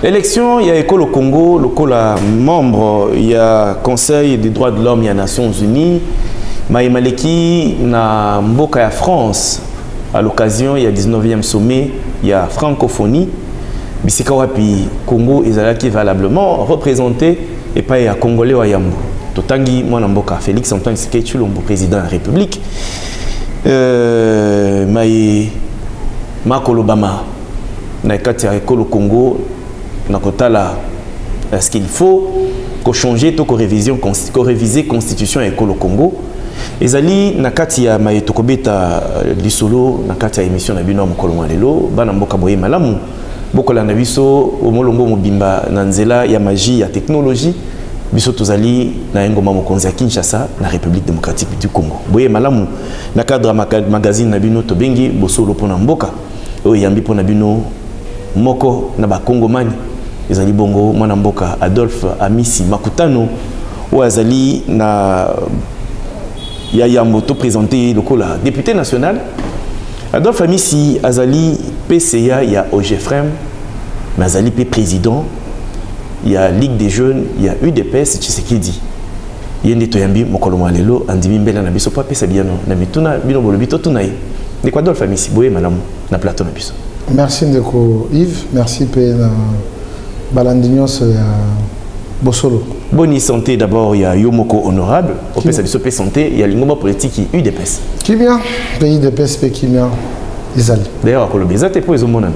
Élection, il y a École au Congo, le membre, il y a Conseil des droits de l'homme, il y a Nations Unies, Maïmaleki, na Mboka ya France, à l'occasion, il y a 19e sommet, il y a francophonie, Bisika Wapi, Congo, Ezalaki valablement représenté, et pas il y a Congolais ou Yambo. Totangi, moi, Mboka, Félix Antoine Tshisekedi, le président de la République, Marco Obama, na kati ya École au Congo, est-ce qu'il faut changer tout réviser constitution à École au Congo? Ezali na kati ya maetokobeta lisolo na kati ya émission na bino mokolo lelo bana mboka boye malamu bokola na biso omolongo mobimba na nzela ya magie ya technologie biso tozali na ngoma mokonzi ya Kinshasa na République démocratique du Congo boye malamu na cadre magazine na bino tobengi bosolo pona mboka oyo yambi pona bino moko na ba Kongomani ezali bongo mwana mboka Adolphe Amisi Makutano ou azali na Yamboto présenté le député national Adolphe Amisi azali PCA il y a OGFREM mais azali président il y a Ligue des jeunes il y a UDPS Tshisekedi yende toyambi mokolo lelo andimi mbela na biso pa pesa biano na mituna bino bolobito tunaye ni kwa Adolphe Amisi boye malamu na plateau na biso. Merci Ndeko Yves, merci pe na Balandignos Bosolo. Bonne santé d'abord, il y a Yomoko honorable, au PSA santé, il y a l'ingoma politique UDPS. Kimia, pays de PSP Kimia, Isali. D'ailleurs, à Colombie, ça t'es pas au monde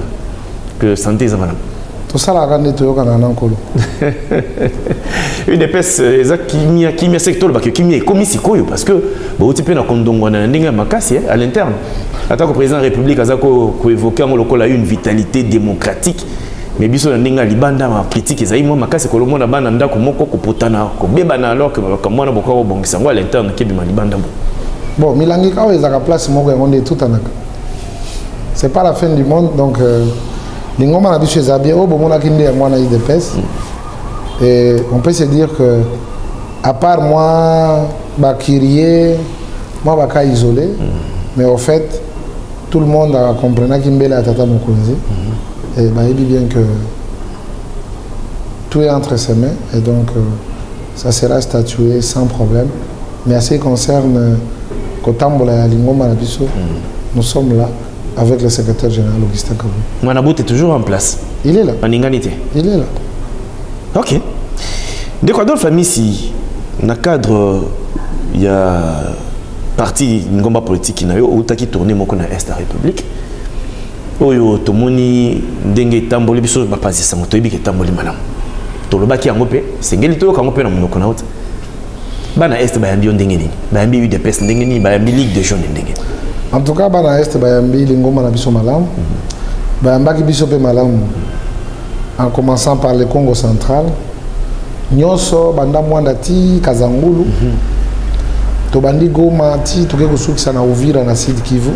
que santé est malade. Tout ça la grande étoile qu'on a en Colo. UDPS, Kimia secteur, parce que Kimia est commis parce que bon, tu peux na kondongo na ndinga makasi à l'interne. Attends que le président de la République a évoqué une vitalité démocratique. Mais biso na ndinga libanda ma critique ezai moi makasi ko lomona bana ndako moko ko potana ko beba na alors que mwana boko bongisa ngo à l'interne ke bima libanda bon milangi ka ezaka place moko ya monde tout anaka c'est pas la fin du monde donc lingoma na biso ezabie o bomona kinde ya mwana IDPS et on peut se dire que à part moi bakirier moi baka isolé mais au fait tout le monde a compris kimbela à tata mokonzi. Et bah, il dit bien que tout est entre ses mains et donc ça sera statué sans problème. Mais à ce qui concerne Kotambola et Lingoma Nabiso, nous sommes là avec le secrétaire général Augustin Kabou. Manabout est toujours en place. Il est là. En inganité. Il est là. Ok. De quoi dans la famille, si dans le cadre, il y a parti Ngomba politique qui n'a eu ou qui tourné mon est de la République. Oyo tomoni ndenge tamboli biso ba passer sango toyebi ke tamboli malam to lobaki yango pe sengeli to kango pe na monoko na uta bana est ba yambi ndenge ni ba yambi UDPS ndenge ni ba yambi Ligue des jeunes ndenge en tout cas bana est ba yambi lingoma na biso malam ba yambaki biso pe malam en commençant par le Congo central nyoso banda mwanda ti Kazangulu to bandi Goma ti to ke kusukisa na Uvira na Sud Kivu.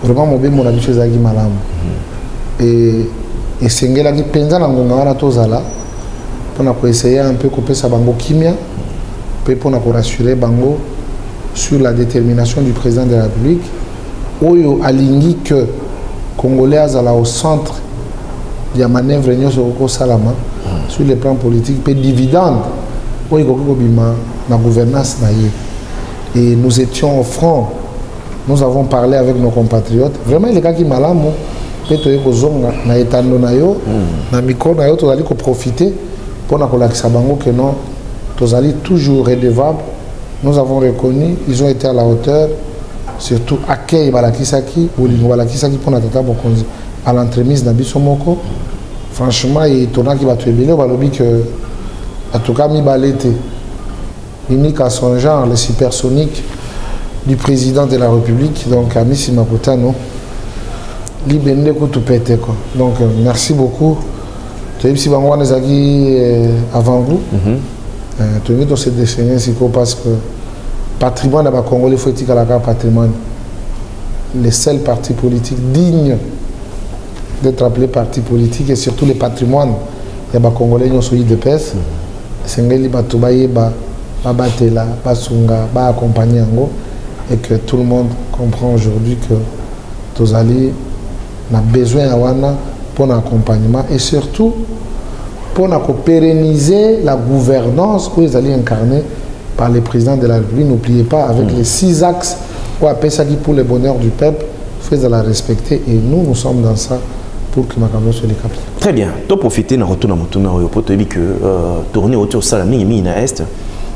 Vraiment mon bémon habitué zagi malam et sengela qui penza na ngonga wana tozala pour essayer un peu couper sa bango kimia pour rassurer bango sur la détermination du président de la République oyo alingi que Congolais azala au centre de la manœuvre nyonso salama sur le plan politique pe dividende oyo ko bima na gouvernance na ye et nous étions au front. Nous avons parlé avec nos compatriotes. Vraiment, les gars qui malamu, peut-être que zonga na etando na yo, na micro na yo, tu allais profiter pour na kolakisa bango que non, tu allais toujours redevable. Nous avons reconnu, ils ont été à la hauteur, surtout accueil balakisaki ou lingo balakisaki pour na tata bokonzi à l'entremise na biso moko. Franchement, il tona qui va te bien, on va le dire que en tout cas mi balete, unique à son genre, le supersonique. Du président de la République, donc Amisi Makutano, Libende Koutupete. Donc merci beaucoup. Tu as avant vous. Tu as dit cette décennie parce que patrimoine de Congolais faut être à la patrimoine. Les seuls partis politiques dignes d'être appelés partis politiques et surtout les patrimoines il y a Congolais qui sont IDPS. C'est un peu de Batela, Basunga, accompagner et que tout le monde comprend aujourd'hui que Tozali a besoin pour un accompagnement et surtout pour pérenniser la gouvernance où ils allaient incarner par le président de la République. N'oubliez pas, avec les 6 axes où appelle ça pour le bonheur du peuple, il faut la respecter. Et nous sommes dans ça pour que Makambo soit les capitales. Très bien. Tu profites de retour à Motuna pour te dire que tourner autour de Salami et na Est,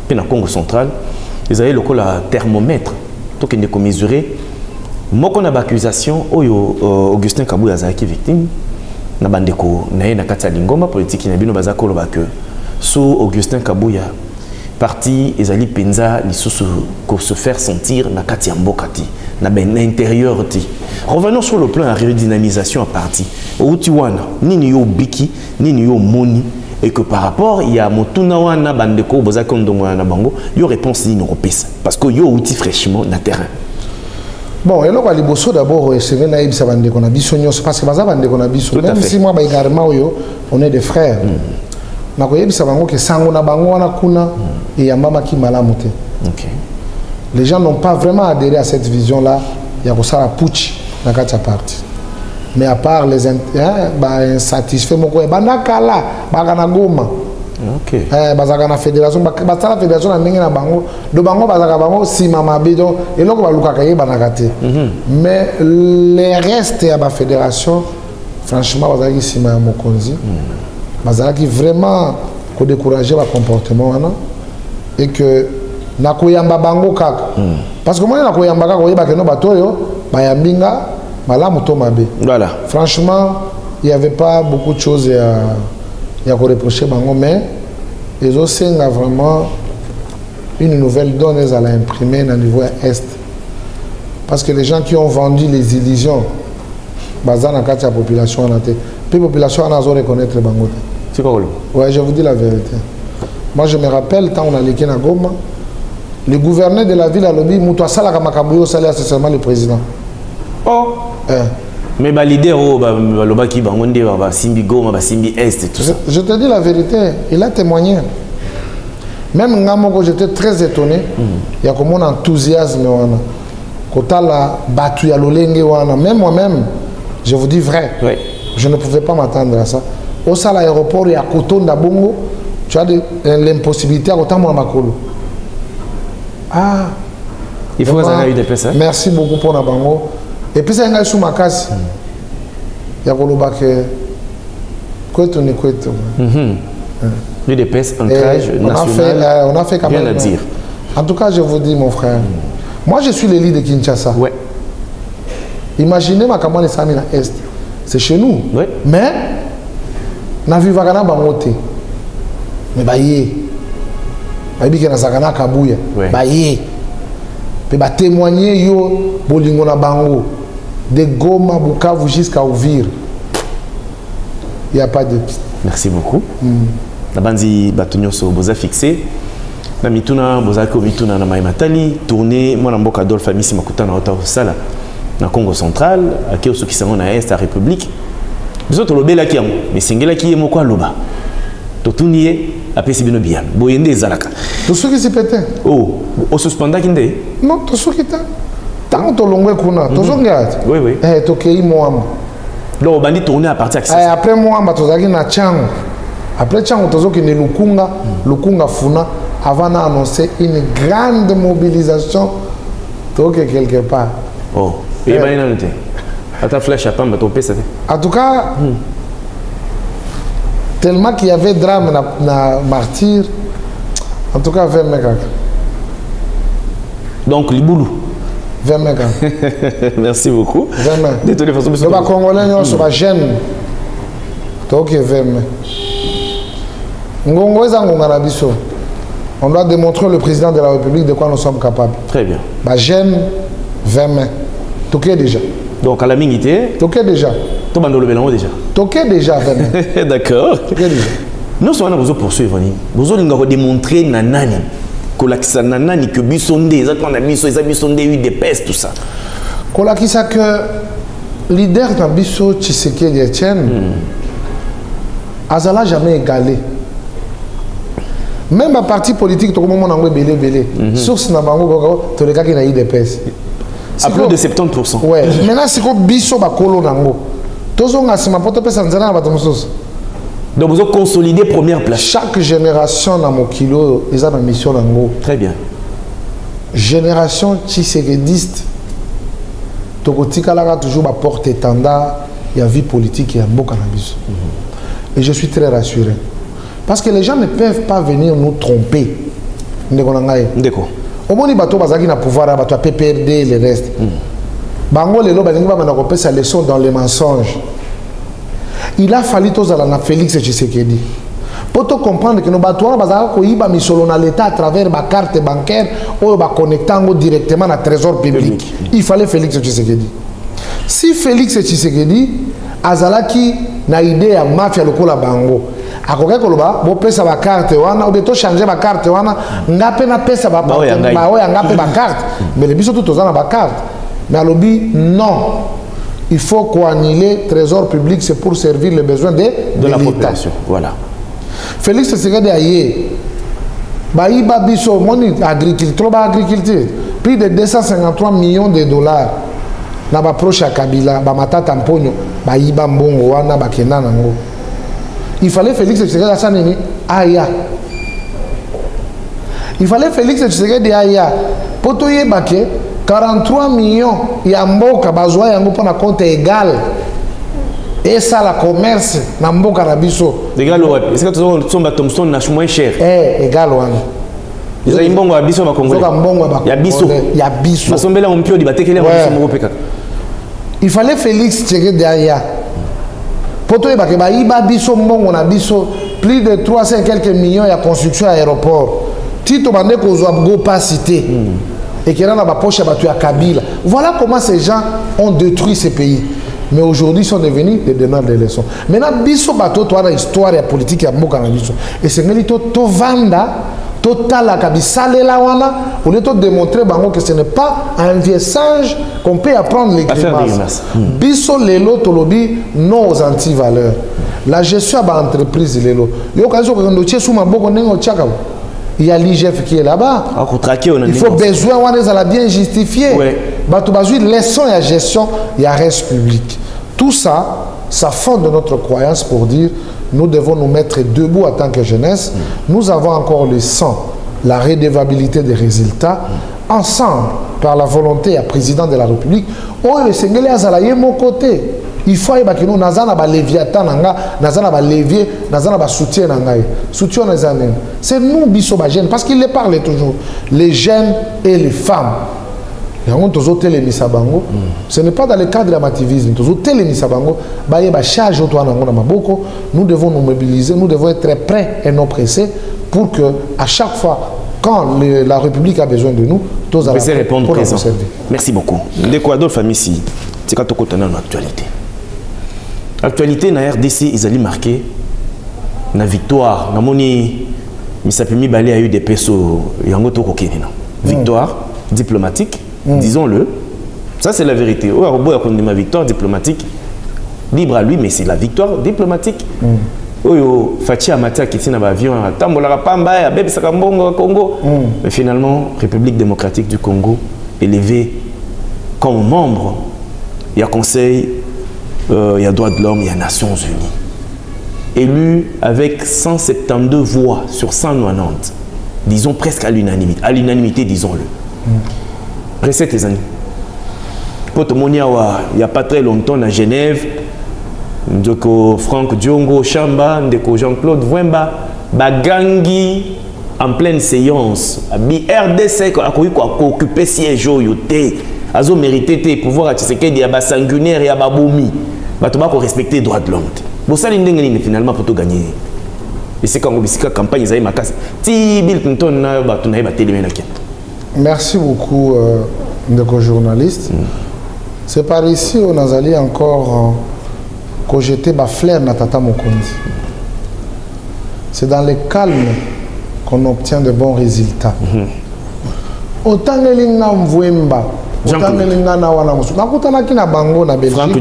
puis dans le Congo central, ils avaient le thermomètre. Donc, ils ont mesuré. Moi, on a accusation, Augustin Kabouya est victime. Na bandeko na kati ya lingomba politique na bino baza koloba que sous Augustin Kabouya parti ezali penza lisusu pour se faire sentir na kati ya mbokati na ben intérieur ti. Revenons sur le plan de redynamisation à parti. Outi wana nini yo biki nini yo moni et que par rapport il y a motuna wana bandeko boza kondongo na bango yo réponse ni repesa parce que yo outi fraîchement na terrain. Bon, et là, d'abord, c'est vrai parce que même si moi, on est des frères, les gens n'ont pas vraiment adhéré à cette vision-là. Il y a ça la putsch dans la partie. Mais à part les insatisfaits, OK. Bazaka fédération, la fédération na bango, do bango bazaka bango si mama bido et loko baluka kaye banakate. Mais les restes à la fédération, franchement bazaki si mama mokonzi. Bazaki vraiment ko décourager le comportement wana et que na koyamba bango kaka. Parce que moi na koyamba kaka koyeba que no batoyo bayambinga malamu to mabe. Voilà. Franchement, il n'y avait pas beaucoup de choses il y a reproché Bango, mais ils ont aussi vraiment une nouvelle donne à l'imprimer au niveau est. Parce que les gens qui ont vendu les illusions, basées dans la population, la population a reconnaître Bango. C'est quoi? Ouais, je vous dis la vérité. Moi, je me rappelle, quand on a l'équipe à Goma, le gouverneur de la ville a lobby, Moutouassala Kamakabuyo, c'est seulement le président. Oh! Mais les leaders, Simbi Goma, Simbi Est et tout ça. Je te dis la vérité, il a témoigné. Même Ngamoko, j'étais très étonné. Il y a comme un enthousiasme. Même moi-même, je vous dis vrai, oui. Je ne pouvais pas m'attendre à ça. Au sein de l'aéroport, il y a Koton Dabongo, tu as l'impossibilité à Koton Makolo. Ah! Il faut avoir eu des personnes. Merci beaucoup pour Nabango. Et puis, c'est un gars sous ma casse. Il y a que Kweto ni Kweto. Lui des pèses, ancrage national. On a fait quand même. Rien à dire. En tout cas, je vous dis, mon frère, moi je suis l'élite de Kinshasa. Ouais. Imaginez ma campagne de Samina Est. C'est chez nous. Ouais. Mais, on a vu Vagana Bangote. Mais Baye. Baye qui est dans Zagana Kabouya. Baye. Puis témoigner yo bolingo na bango de Goma Bukavu jusqu'à Ouvir. Il n'y a pas de piste. Merci beaucoup. La bandi batonyo so boza fixé. Na mituna boza ko mituna na maimatali tourner moi na mboka Adolphe Amisi makutana ota sala na Congo central akio so kisango na Est à République. Biso to lobela ki yango mais singela ki yemo kwa loba. To tuniye apesi bino bien. Boyende ezalaka. Tout ce qui s'est pété. Oh, au suspenda kinde? Non, tout ce qui t'a. Tant que l'on kuna, tout ce qui oui, oui. Eh, tokei moam. Donc, bandi tourner à partir de après moam, tozaki na Tchango. Après Tchango, tozoki ne Lukunga Funa, avant d'annoncer une grande mobilisation. Toke quelque part. Oh, et ben il en était. À ta flèche à pamba, ton PC. En tout cas, tellement qu'il y avait drame na martyr. En tout cas, 20 mecs. Donc, Liboulou. 20 mecs. Merci beaucoup. 20 mecs. De toutes les façons, les Congolais, ils sont gênés. Donc, 20 mecs. On doit démontrer au président de la République de quoi nous sommes capables. Très bien. Gêne, 20 mecs. Toqué déjà. Donc, à la minute. Toqué déjà. Tout le monde déjà. Toqué déjà, 20 mecs. D'accord. Toqué déjà. Nous sommes besoin de poursuivre. Nous allons démontrer nanani kolakisa nanani que bisonde exactement na biso eza bisonde eu des pestes tout ça. Kolakisa que leader na biso Tshisekedi Etienne azala jamais égalé. Même à parti politique tout le monde a belé. Source na bango to le cas qui na eu des pestes. À plus de 70%. Ouais. Maintenant c'est ko biso ba kolo nango. Tozonga sima poto pesa nzana na bato mosusu. Donc vous avez consolidé première place. Chaque génération dans mon kilo, ils ont une mission dans le. Très bien. Génération tshisekidiste, Tokotika toujours ma porte étendard, il y a vie politique et un beau cannabis. Et je suis très rassuré. Parce que les gens ne peuvent pas venir nous tromper. D'accord. Au moins, il y a un pouvoir, il y a PPRD et le reste. Bango, les lobes, ils ont sa leçon dans les mensonges. Il a fallu tous à Félix Tshisekedi. Pour te comprendre que nous avons mis l'État à travers ma carte bancaire ou connectant directement à trésor public. Il fallait Félix Tshisekedi. Si Félix Tshisekedi azalaki na idée à mafia lokola bango, akoka koloba bo pesa ba carte wana ou beto changer ba carte wana ngape na pesa ba ngape ba carte mais les biso tout na ba carte mais alobi non. Il faut qu'annuler le trésor public, c'est pour servir les besoins de la population. Voilà. Félix Tshisekedi aye. Baïba biso moni agriculture, plus de 253 millions de dollars. Na ba proche à Kabila, ba matata mponyo, baïba mbongo wana ba kena nango. Il fallait Félix Tshisekedi asaneni aya. Il fallait Félix Tshisekedi aya. Poto yebake 43 millions ya mboka bazwa yango pona compte égal et ça la commerce na mboka na biso égal ouais est-ce que tu sommes Thomson na moins cher égal wana ils ont mbongo ya biso ba congolais ya biso basombela mpio di batekele biso moko peka il fallait Félix Tshisekedi aya poto e ba ke ba iba biso mbongo na biso plus de 300 quelques millions ya construction aéroport tito bande kozwa go pas cité et qui est dans la poche à Kabila. Voilà comment ces gens ont détruit ces pays. Mais aujourd'hui, ils sont devenus des donneurs de leçons. Maintenant, biso bato to na histoire et politique ya mboka na biso. Et c'est ngeli to vanda total la kabisa lela wana on est démontrer bango que ce n'est pas un vieux singe qu'on peut apprendre les grimaces. Biso lelo tolobi nos anti-valeurs. La gestion de l'entreprise lelo. Yo kazo ko ndo tiesu maboko nengo tchaka. Il y a l'IGF qui est là-bas. Il faut besoin, on a bien justifié. Laissons la gestion, il y a reste public. Tout ça, ça fonde notre croyance pour dire nous devons nous mettre debout en tant que jeunesse. Nous avons encore le sang, la redevabilité des résultats. Ensemble, par la volonté du président de la République, oh, le Seigneur est à mon côté. Il faut que nous ayons un léviathan, un levier, un soutien. Soutien c'est nous, jeunes, parce qu'il les parle toujours. Les jeunes et les femmes. Ce n'est pas dans le cadre de l'activisme. Nous devons nous mobiliser, nous devons être prêts et non pressés pour que, à chaque fois, quand la République a besoin de nous, tous allons répondre présent. Merci beaucoup. L'Équateur, famille, si c'est quand on a l'actualité. L'actualité na RDC, ils allaient marquer la victoire. Namoni, Misapimi Balé a eu des pesos. Victoire diplomatique, disons-le. Ça, c'est la vérité. Oh, Arbo a connu ma victoire diplomatique. Libre à lui, mais c'est la victoire diplomatique. Oh, Fatia Amatia qui est dans l'avion, Tambola Pamba, Bébé Sakambongo, Congo. Mais finalement, République démocratique du Congo, élevé comme membre, il y a Conseil. Il y a droits de l'homme, il y a Nations Unies. Élu avec 172 voix sur 190, disons presque à l'unanimité, disons-le. Recette les amis. Pour tout le monde, il n'y a pas très longtemps à Genève, Franck Diongo Chamba, Jean-Claude Vwemba, Bagangi en pleine séance. RDC a occupé siège au yoté. Azo mérité te pouvoir à Tshisekedi ya ba sanguinaire ya ba bomi. Ba to ba ko respecter les droits de l'homme. Bo sali ndenge ni finalement pour to gagner. Et c'est quand on bisika campagne za makasi. Ti Bill Clinton na ba to na ba télé na ket. Merci beaucoup de journaliste. C'est par ici on a allé encore cogiter ba flair na tata Mokondi. C'est dans le calme qu'on obtient de bons résultats. Autant ngelinga Mvwemba Franck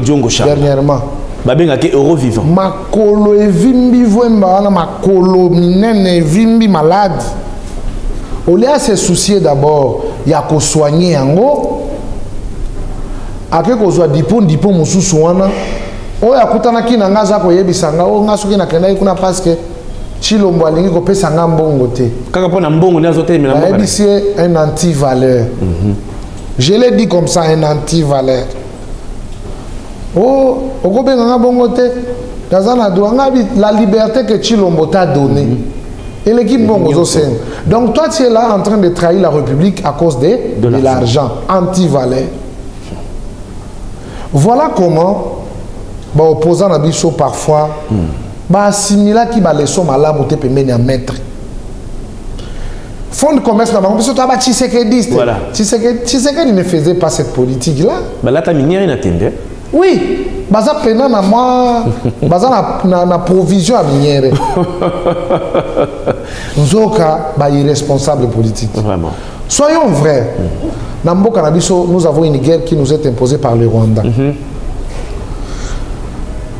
Diongo dernièrement. Euro vivant. Makolo evimbi Vwemba, makolo minene evimbi malade. On a se soucier d'abord, il y a qu'à soigner yango. Ake kozwa dipon mususu wana oya kutana ki na ngaza ko yebisanga o ngaso ki na kenda kuna parce que Chilombo alingi ko pesa ngambongo te kaka pona mbongo nazo te mina mbongo c'est un anti-valeur. Je l'ai dit comme ça, un anti-valeur. Oh, okobe ngambongo te dazana douanga la liberté que Chilombo t'a donnée. Et l'équipe bongo sen. Donc toi tu es là en train de trahir la République à cause de l'argent, anti-valeur. Voilà comment bah opposant à biso parfois bah assimila qui ba leçon malamu te pemeni à mettre. Fonds de commerce là, parce que toi bah Tshisekedi. Voilà. Tshisekedi ne faisait pas cette politique là. Bah là ta minière n'attendait. Oui, baza pena na moi, baza na provision à minière. Nzoka ba irresponsable politique. Vraiment. Soyons vrais. Dans Mboka na biso, nous avons une guerre qui nous est imposée par le Rwanda.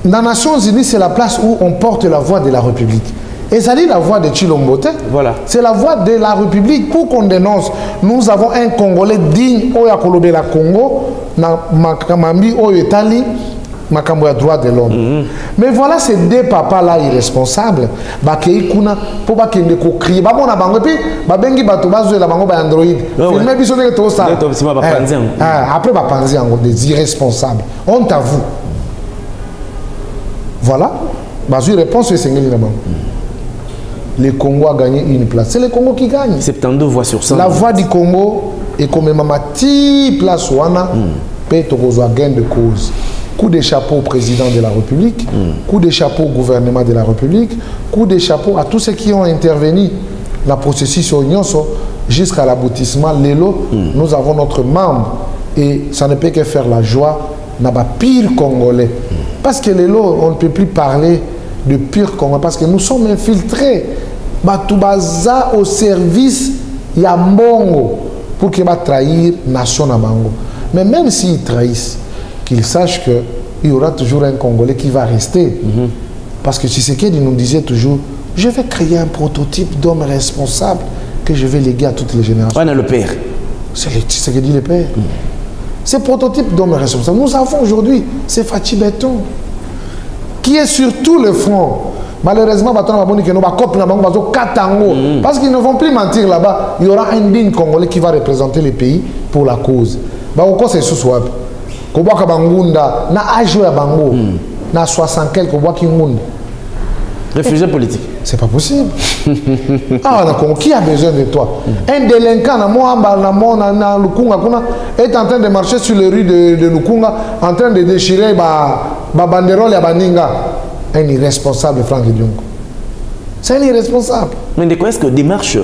Dans les Nations Unies, c'est la place où on porte la voix de la République. Et ça dit la voix de Chilombo. Voilà. C'est la voix de la République pour qu'on dénonce. Nous avons un Congolais digne, Oya Kolobe la Congo, na Makamambi, Oya Etali, Makambo ya droit de l'homme. Mais voilà ces deux papas-là irresponsables. Bakei kuna, pour bakende ko crier. Ba mona bango puis ba bengi bato bazo la bango ba Android. Filmer biso de tout ça. Après ba panzi des irresponsables. Honte à vous. Voilà. Bazo réponse c'est ngeli na bango. Le Congo a gagné une place. C'est le Congo qui gagne. 72 voix sur 100. La voix du Congo est comme mamati place wana peut tokozwa gain de cause. Coup de chapeau au président de la République, coup de chapeau au gouvernement de la République, coup de chapeau à tous ceux qui ont intervenu dans le processus jusqu'à l'aboutissement. Lélo, nous avons notre membre et ça ne peut que faire la joie dans le pire Congolais. Parce que Lélo, on ne peut plus parler de pire Congolais parce que nous sommes infiltrés. Batoubaza au service Yambongo pour qu'il va trahir nation Nabango. Mais même s'ils trahissent, qu'ils sachent qu'il y aura toujours un Congolais qui va rester. Parce que Tshisekedi nous disait toujours, je vais créer un prototype d'homme responsable que je vais léguer à toutes les générations. On a le père. C'est Tshisekedi le père. Ce prototype d'homme responsable, nous avons aujourd'hui, c'est Fachi Beton, qui est sur tout le front. Malheureusement, parce qu'ils ne vont plus mentir là-bas, il y aura un digne Congolais qui va représenter le pays pour la cause. C'est sous-swap. Kobaka bangunda na ajo ya bango na 60 quelques kobaki ngunda réfugié politique c'est pas possible. Ah on a qui a besoin de toi un délinquant na moamba na Lukunga kuna est en train de marcher sur les rues de Lukunga en train de déchirer ba banderole ya baninga, un irresponsable Franck Diongo. C'est un irresponsable. Mais de quoi est-ce que démarche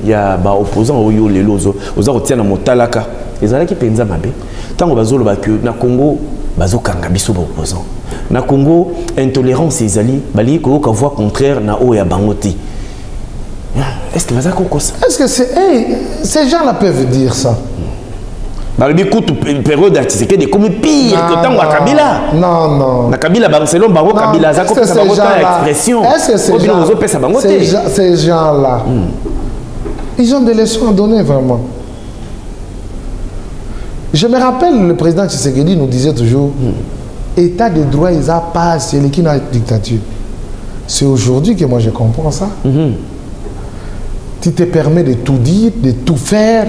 il y a ba opposants au yo les lozo aux autres na motalaka les ala qui penza mabe tant bazolo ba que na Congo bazokanga biso ba opposants na Congo intolérance ezali bali ko ka voix contraire na o ya bangoti. Est-ce que bazako kosa? Est-ce que c'est ces gens-là peuvent dire ça? Balobi kutu période artistique de comme pire que tant wa Kabila. Non. Na Kabila Barcelone bango Kabila zako pesa bango ta expression. Est-ce que ces gens-là ils ont des leçons à donner vraiment. Je me rappelle le président Tshisekedi nous disait toujours état de droit ils a pas c'est l'équipe de la dictature. C'est aujourd'hui que moi je comprends ça. Tu te permets de tout dire, de tout faire.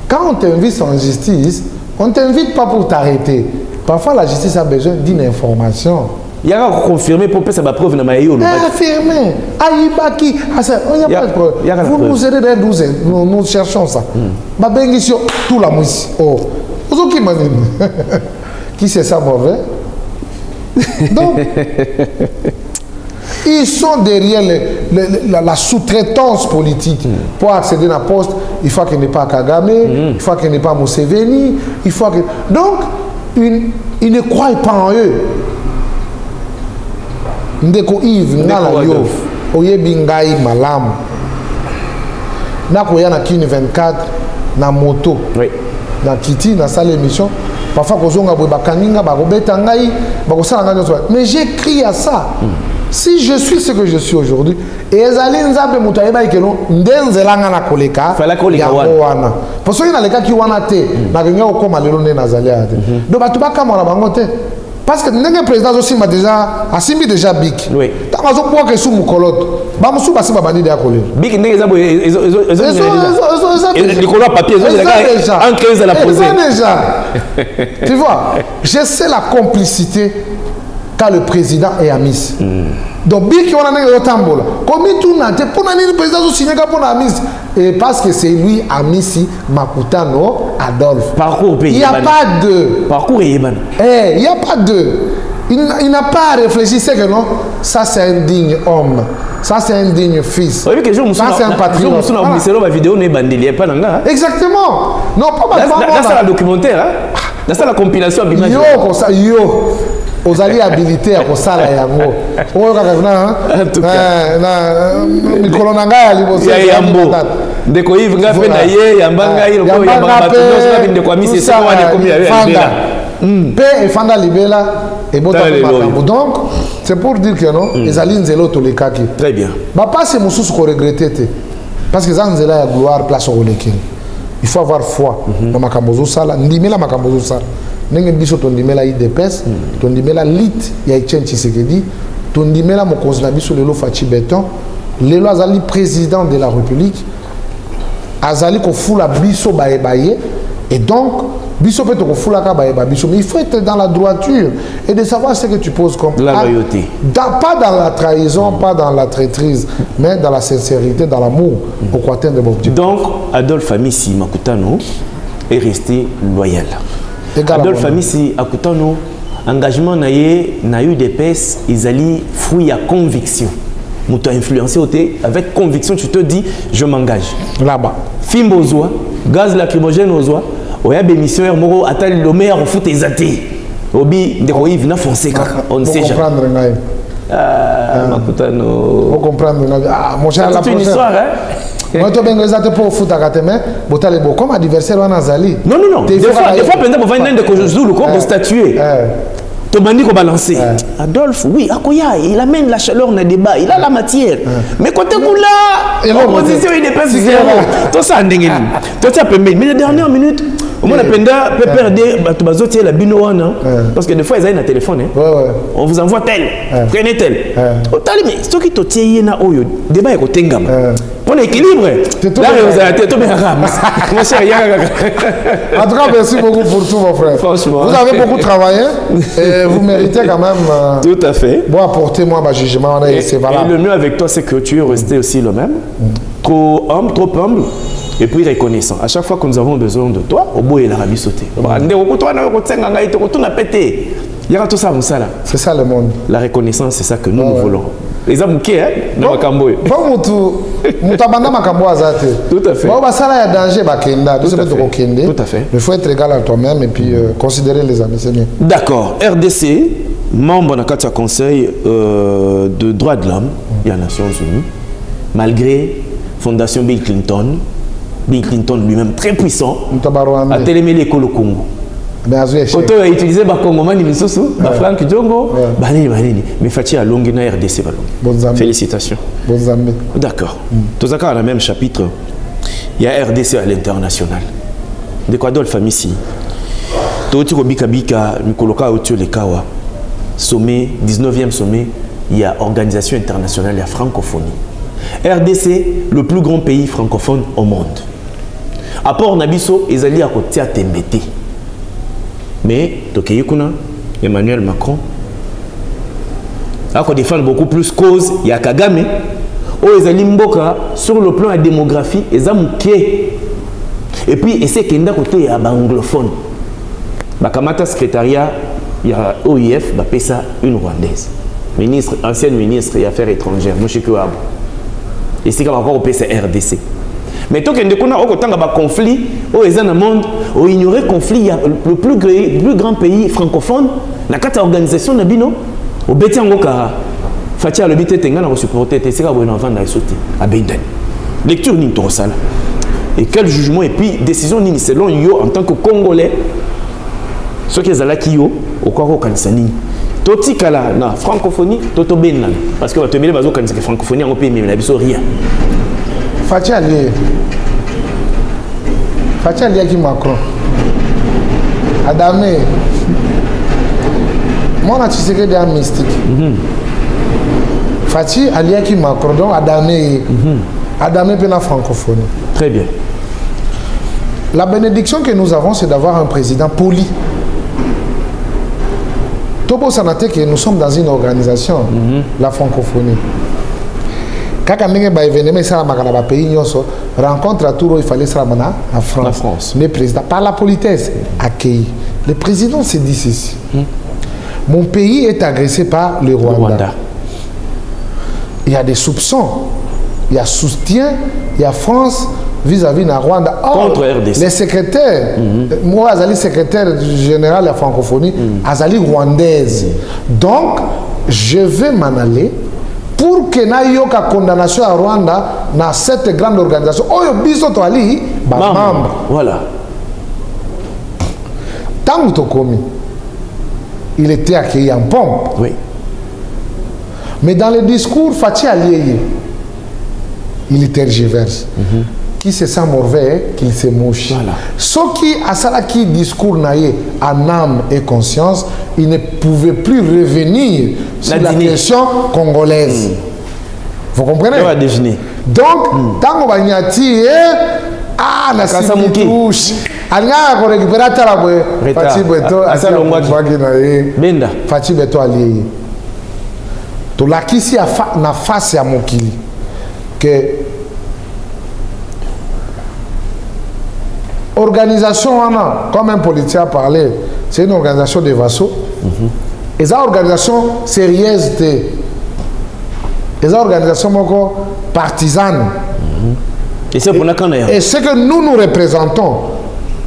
Quand on t'invite en justice, on ne t'invite pas pour t'arrêter. Parfois, la justice a besoin d'une information. Il y a un confirmé pour que ça va preuve dans ma yolo. Affirmé. Aïbaki. Il n'y a pas de problème. Vous nous aidez de nous cherchons ça. Babengissio, tout la mousse. Oh. Qui c'est ça mauvais? Donc, ils sont derrière la sous-traitance politique. Pour accéder à la poste, il faut qu'il n'y ait pas Kagame, il faut qu'il n'y ait pas Museveni, il faut que... Donc, ils ne croient pas en eux. Ndeko Yves, Nala Yof, Oyebi Ngai Malam, Nako Yana Kini 24, na moto, na Kiti, na salle émission. Parfois, mais j'écris à ça. Si je suis ce que je suis aujourd'hui, et Ezali Nzambe Moutaïba Ikelo, Ndenzelanga na koleka, Yawana. Parce qu'il y a les cas qui wana te, na genga okoma lelo ne nazalia te. Donc batubaka mona bangote. Parce que le président aussi m'a déjà assimilé déjà Bic. Oui. Tant que je vois que sous mon colotte, bah mon sous passé ma bandit d'accord. Bic n'est pas ils ont papier en 15 à la poser. Déjà. Tu vois, je sais la complicité quand le président est amis. Donc Bic on a un tambola. Comme tout n'a pas pour le président aussi n'est pas pour amis. Et parce que c'est lui Amissi Makutano Adolphe. Parcours pays. Il n'y a pas de parcours Yeban. Il n'y a pas de. Il n'a pas réfléchi, c'est que non, ça c'est un digne homme, ça c'est un digne fils, oui, que ça c'est un patriote. Exactement. Non, pas dans ça la documentaire, dans ça la compilation. Yo, aux alliés habilités à Kosala Yango. On va regarder, hein. Nicolas Nanga, il y a Yambo. De quoi il va faire naïe, Yambanga, il va faire de quoi mis ça va combien Paix et Fanda Libela et Botambo. Donc, c'est pour dire que non, les alliés zélo tous les cas qui. Très bien. Bah pas c'est mon sous qu'on regrettait parce que ça zéla la gloire place au lequel. Il faut avoir foi dans Makambozo Sala, Ndimela Makambozo Sala. N'engé biso ton Ndimela IDPS, ton Ndimela lit ya Etienne Tshisekedi, ton Ndimela mon consulabiso lelo Fachi Beton, lelo azali président de la République, azali ko fula biso baye et donc biso peut te fula ka baye biso, mais il faut être dans la droiture et de savoir ce que tu poses comme la loyauté. Pas dans la trahison, pas dans la traîtrise, mais dans la sincérité, dans l'amour pour atteindre de objectifs. Donc Adolphe Amissi Makutano est resté loyal. Adolphe Amissi Makutano engagement na eu des pèses, ils allaient fruit à conviction. Tu as influencé avec conviction, tu te dis je m'engage. Là-bas. Film aux oies, gaz lacrymogène aux oies, il y a des missionnaires moro attendent le meilleur au foot et zaté. Obi de Roïv n'a foncé on ne sait jamais. Makutano. Faut comprendre. Ah mon cher la c'est une histoire hein. Moi tu benga zaté pour foot à Kateme, botale bo comme adversaire on azali. Non. Des fois pendant pour venir de Kojuzulu comme statuer. Tobandi ko balancer. Adolphe, oui, Akoya, il amène la chaleur dans le débat, il a la matière. Mais côté Koula, l'opposition il est pas si zéro. Tout ça ndengeli. Tout ça peut mais la dernière minute, au moins la penda peut perdre tu bazotier la binoana parce que des fois ils ont un téléphone on vous envoie tel, prenez tel. Otali mais ce qui te tient na oyo, débat est côté ngam. Pour l'équilibre. Là vous avez tout bien ram. Mon cher En tout cas, merci beaucoup pour tout mon frère. Franchement. Vous avez beaucoup travaillé et vous méritez quand même. Tout à fait. Bon, apportez-moi ma jugement, c'est valable. Et le mieux avec toi, c'est que tu es resté aussi le même. Trop humble et puis reconnaissant. À chaque fois que nous avons besoin de toi, au bout, il a rabi sauté. C'est ça le monde. La reconnaissance, c'est ça que nous voulons. Les hommes qui hein, dans Makambo. Tout à fait. Tout à fait. Il faut être égal à toi-même et puis considérer les amis. D'accord. RDC, membre de la Conseil de droits de l'homme des Nations Unies, malgré Fondation Bill Clinton lui-même très puissant, a télémé l'école au Congo. Quand on a utilisé le Congo, Franck Djongo, mais Fatih a longué dans RDC. Félicitations. D'accord. Tout ça, dans le même chapitre, il y a RDC à l'international. De quoi Adolphe Amissi Toti Bika Bika, Mikoloka Otio Lekawa, sommet, 19e sommet, il y a Organisation internationale, il y a francophonie. RDC, le plus grand pays francophone au monde. À part Nabiso, ils allaient à côté à Tembete. Mais, Emmanuel Macron a défendre beaucoup plus cause, il y a Kagame, sur le plan de la démographie, ils ont et puis, c'est qu'il y a côté anglophone. Bakamata secrétariat, il y a OIF, une Rwandaise. Ancienne ministre des Affaires étrangères, Mouchikou Abou. Et c'est encore au RDC. Mais tant qu'il y a un conflit, dans le monde, on ignore le conflit, il y a le plus grand pays francophone, la organisation de Bino, au Bétiangoka, Fatia le Bité Tenga, on supporté, c'est là où on a vendu à sauter, à Benden. Lecture ni Torosala. Et quel jugement et puis décision ni selon yo en tant que Congolais, ce qui est à la Kyo, au Koro Kansani. Toti Kala, na francophonie, Toto Benlan. Parce que tu me dis que la francophonie, on peut mais la biso rien. Fatia lié qui Macron. Adamé. moi on a tissé des mystique. Fati aliaki Macron donc adamé la francophonie. Très bien. La bénédiction que nous avons, c'est d'avoir un président poli. Tobo Sanate, que nous sommes dans une organisation, la francophonie. Quand on a événement, pays, rencontre à Touro, il fallait se ramener à France. Le président, par la politesse, accueilli. Le président s'est dit ceci. Mon pays est agressé par le Rwanda. Il y a des soupçons, il y a soutien, il y a France vis-à-vis de Rwanda. Or, contre RDC. Les secrétaires, moi, Azali secrétaire général de la francophonie, Azali rwandaise. Donc, je vais m'en aller pour que n'aille aucune condamnation à Rwanda dans cette grande organisation. Oh, biso to ali, membre. Voilà. Tant que commis, il était accueilli en pompe. Oui. Mais dans le discours, Fati Alié, il tergiverse. Qui se sent mauvais, qu'il se mouche. Voilà. Ce qui a ça qui discours naïe en âme et conscience, il ne pouvait plus revenir sur la question congolaise. Vous comprenez? Donc, tant qu'on va y aller, ah, la simili touche. Anga ko récupérer ta la boue. Fati Beto, Benda. Fati Beto Alié. To la kisi na face ya mokili que organisation, comme un politicien a parlé, c'est une organisation de vassaux. Et cette organisation sérieuse, et cette organisation partisane. Et ce que nous représentons,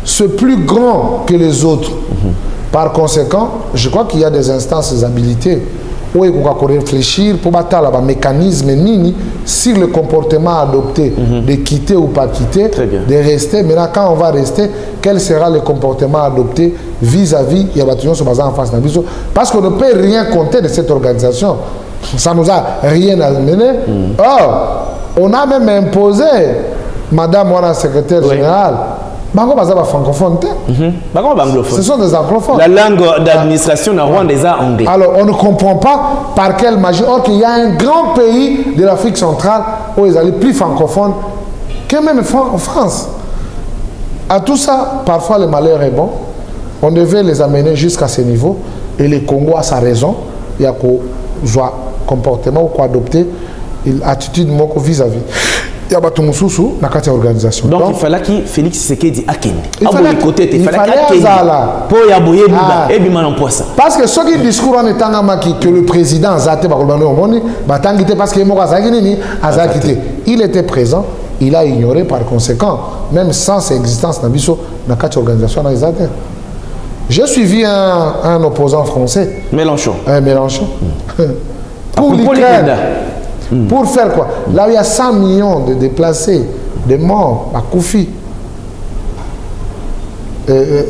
c'est plus grand que les autres. Par conséquent, je crois qu'il y a des instances habilitées où il faut réfléchir pour battre le mécanisme nini sur le comportement adopté, de quitter ou pas quitter, de rester. Maintenant, quand on va rester, quel sera le comportement adopté vis-à-vis de la en face de la. Parce qu'on ne peut rien compter de cette organisation. Ça ne nous a rien amené. Or, on a même imposé, Madame Wana, secrétaire générale, francophone. Ce sont des anglophones. La langue d'administration en Rwanda est anglais. Alors, on ne comprend pas par quelle magie. Or, qu'il y a un grand pays de l'Afrique centrale où ils sont plus francophones que même en France. À tout ça, parfois le malheur est bon. On devait les amener jusqu'à ce niveau. Et le Congo a sa raison. Il y a un comportement ou adopter une attitude vis-à-vis. Il y a une organisation. Donc, il fallait que Félix Tshisekedi akende. Il fallait parce que ce qui discours en étant que le président il était présent, il a ignoré par conséquent, même sans ses existences dans cette organisation. J'ai suivi un opposant français. Mélenchon. Mélenchon. Pour l'Ukraine. Pour faire quoi? Là, il y a 100 millions de déplacés, de morts à Koufi.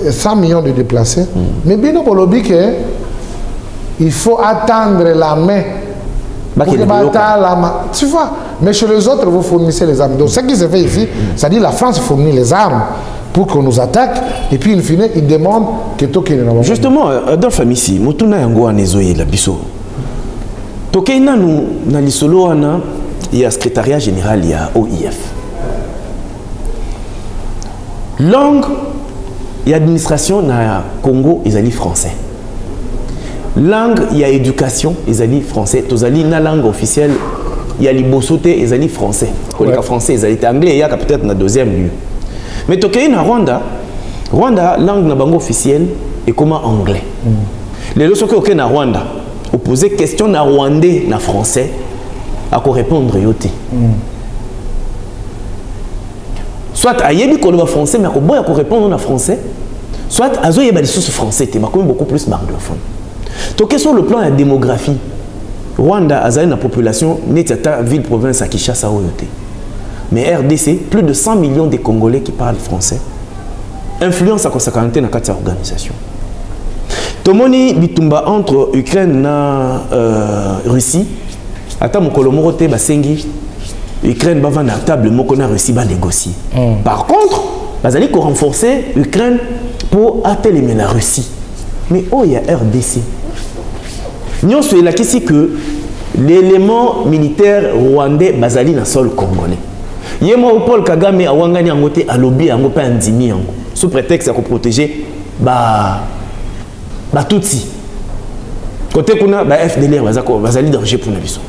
100 millions de déplacés. Mais bien au lobby il faut attendre la main. Tu vois? Mais chez les autres, vous fournissez les armes. Donc, ce qui se fait ici, ça dit la France fournit les armes pour qu'on nous attaque. Et puis, in fine, il demande que tout qu'il y ait. Justement, dans la famille ici, Motuna Yango Anezoye la biso. Tokeina nous na lisolo wana il y a secrétariat général il y a OIF. Langue il y a administration na Congo ils allaient français. Langue il y a éducation ils allaient français. Tozali na langue officielle il y a libosote ils allaient français. Quand les français ils allaient anglais il y a peut-être na deuxième lieu. Mais tokeina Rwanda langue na bango officielle et comment anglais. Les leçons que na Rwanda vous posez question na rwandais na français à quoi répondre yoté. Soit ayebi ko le français mais ko répondre na français soit azo yeba les sources français té comme beaucoup plus anglophone. Donc sur le plan de la démographie Rwanda a une population netata ville province à Kinshasa oyoté. Mais RDC plus de 100 millions de Congolais qui parlent français. Influence à conséquence dans cette organisation. Tomoni bitumba entre Ukraine et Russie. Ata mokolo morote basengi Ukraine va vendre table moko na Russie va négocier. Par contre, bazali ko renforcer Ukraine pour atteler la Russie. Mais oh il y a RDC. Nous sommes là qui que l'élément militaire rwandais basali na sol congolais. Yemo Paul Kagame a wangani angote a lobby angope andimi ango sous prétexte à protéger ba tutsi. Côté kuna ba FDLR basali danger pour nabiso.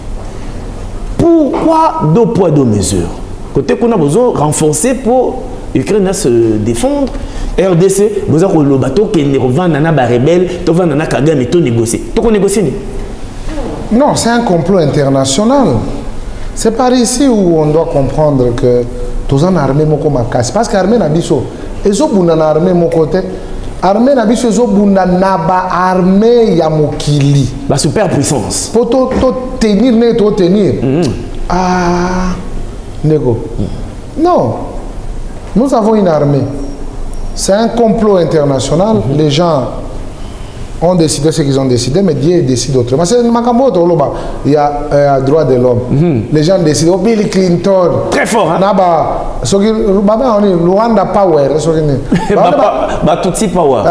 Pourquoi deux poids deux mesures? Côté kuna besoin renforcer pour Ukraine à se défendre. RDC besoin que le bateau qui ne revend na ba rebelle, to vend na Kagame to négocier. To négocier ni? Non, c'est un complot international. C'est par ici où on doit comprendre que tous en armée moko makasi parce que armée na biso ezo bunda na armée moko te armée na biso ezo bunda na ba armée ya mokili ba superpuissance pour to tenir ne to tenir ah nego non, nous avons une armée, c'est un complot international. Les gens ont décidé ce qu'ils ont décidé, mais Dieu décide autrement. C'est Makambo Toloba, il y a droit de l'homme. Les gens décident. Oh, Bill Clinton. Très fort, hein? Naba, Luanda Power. Tutsi Power.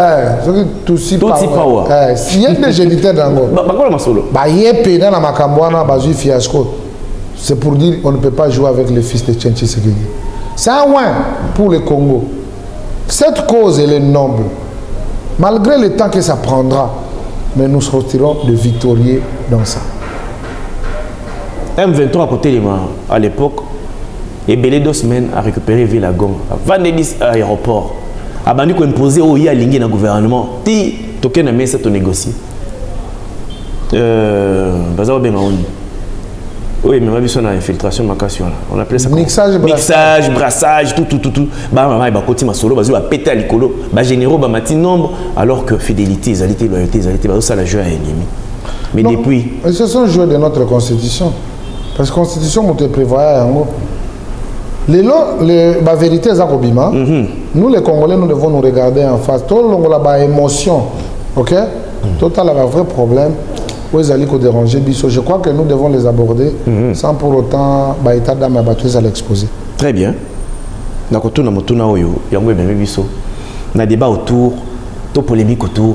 Tutsi Power. S'il y a des géniteurs dans le monde, fiasco. C'est pour dire qu'on ne peut pas jouer avec les fils de Tchenchi Sekedi. C'est un ouin pour le Congo. Cette cause, elle est noble. Malgré le temps que ça prendra, mais nous sortirons de victorieux dans ça. M23 à côté de moi, à l'époque, et belé 2 semaines à récupérer Villagong, à Vandelis aéroport, à Bandi qu'on imposait au IA Lingui dans le gouvernement, ti token mais ça te négocie. Bazao Bengaouni. Oui, mais on a vu son infiltration, on appelait ça mixage, brassage, tout. Bah, maman, il va continuer ma solo, il va péter à l'écolo, bah, généraux, bah, matin nombre, alors que fidélité, égalité, loyauté, bah, ça la joue à ennemi. Mais non, depuis. Ce sont joués de notre constitution. Parce que la constitution, on te prévoyait en gros. La vérité, c'est que nous, les Congolais, nous devons nous regarder en face. Tout le monde a une émotion. Ok? Total, il y a un vrai problème. Déranger. Je crois que nous devons les aborder sans pour autant état d'âme à l'exposer. Très bien. Dans le débat autour, tout polémique autour,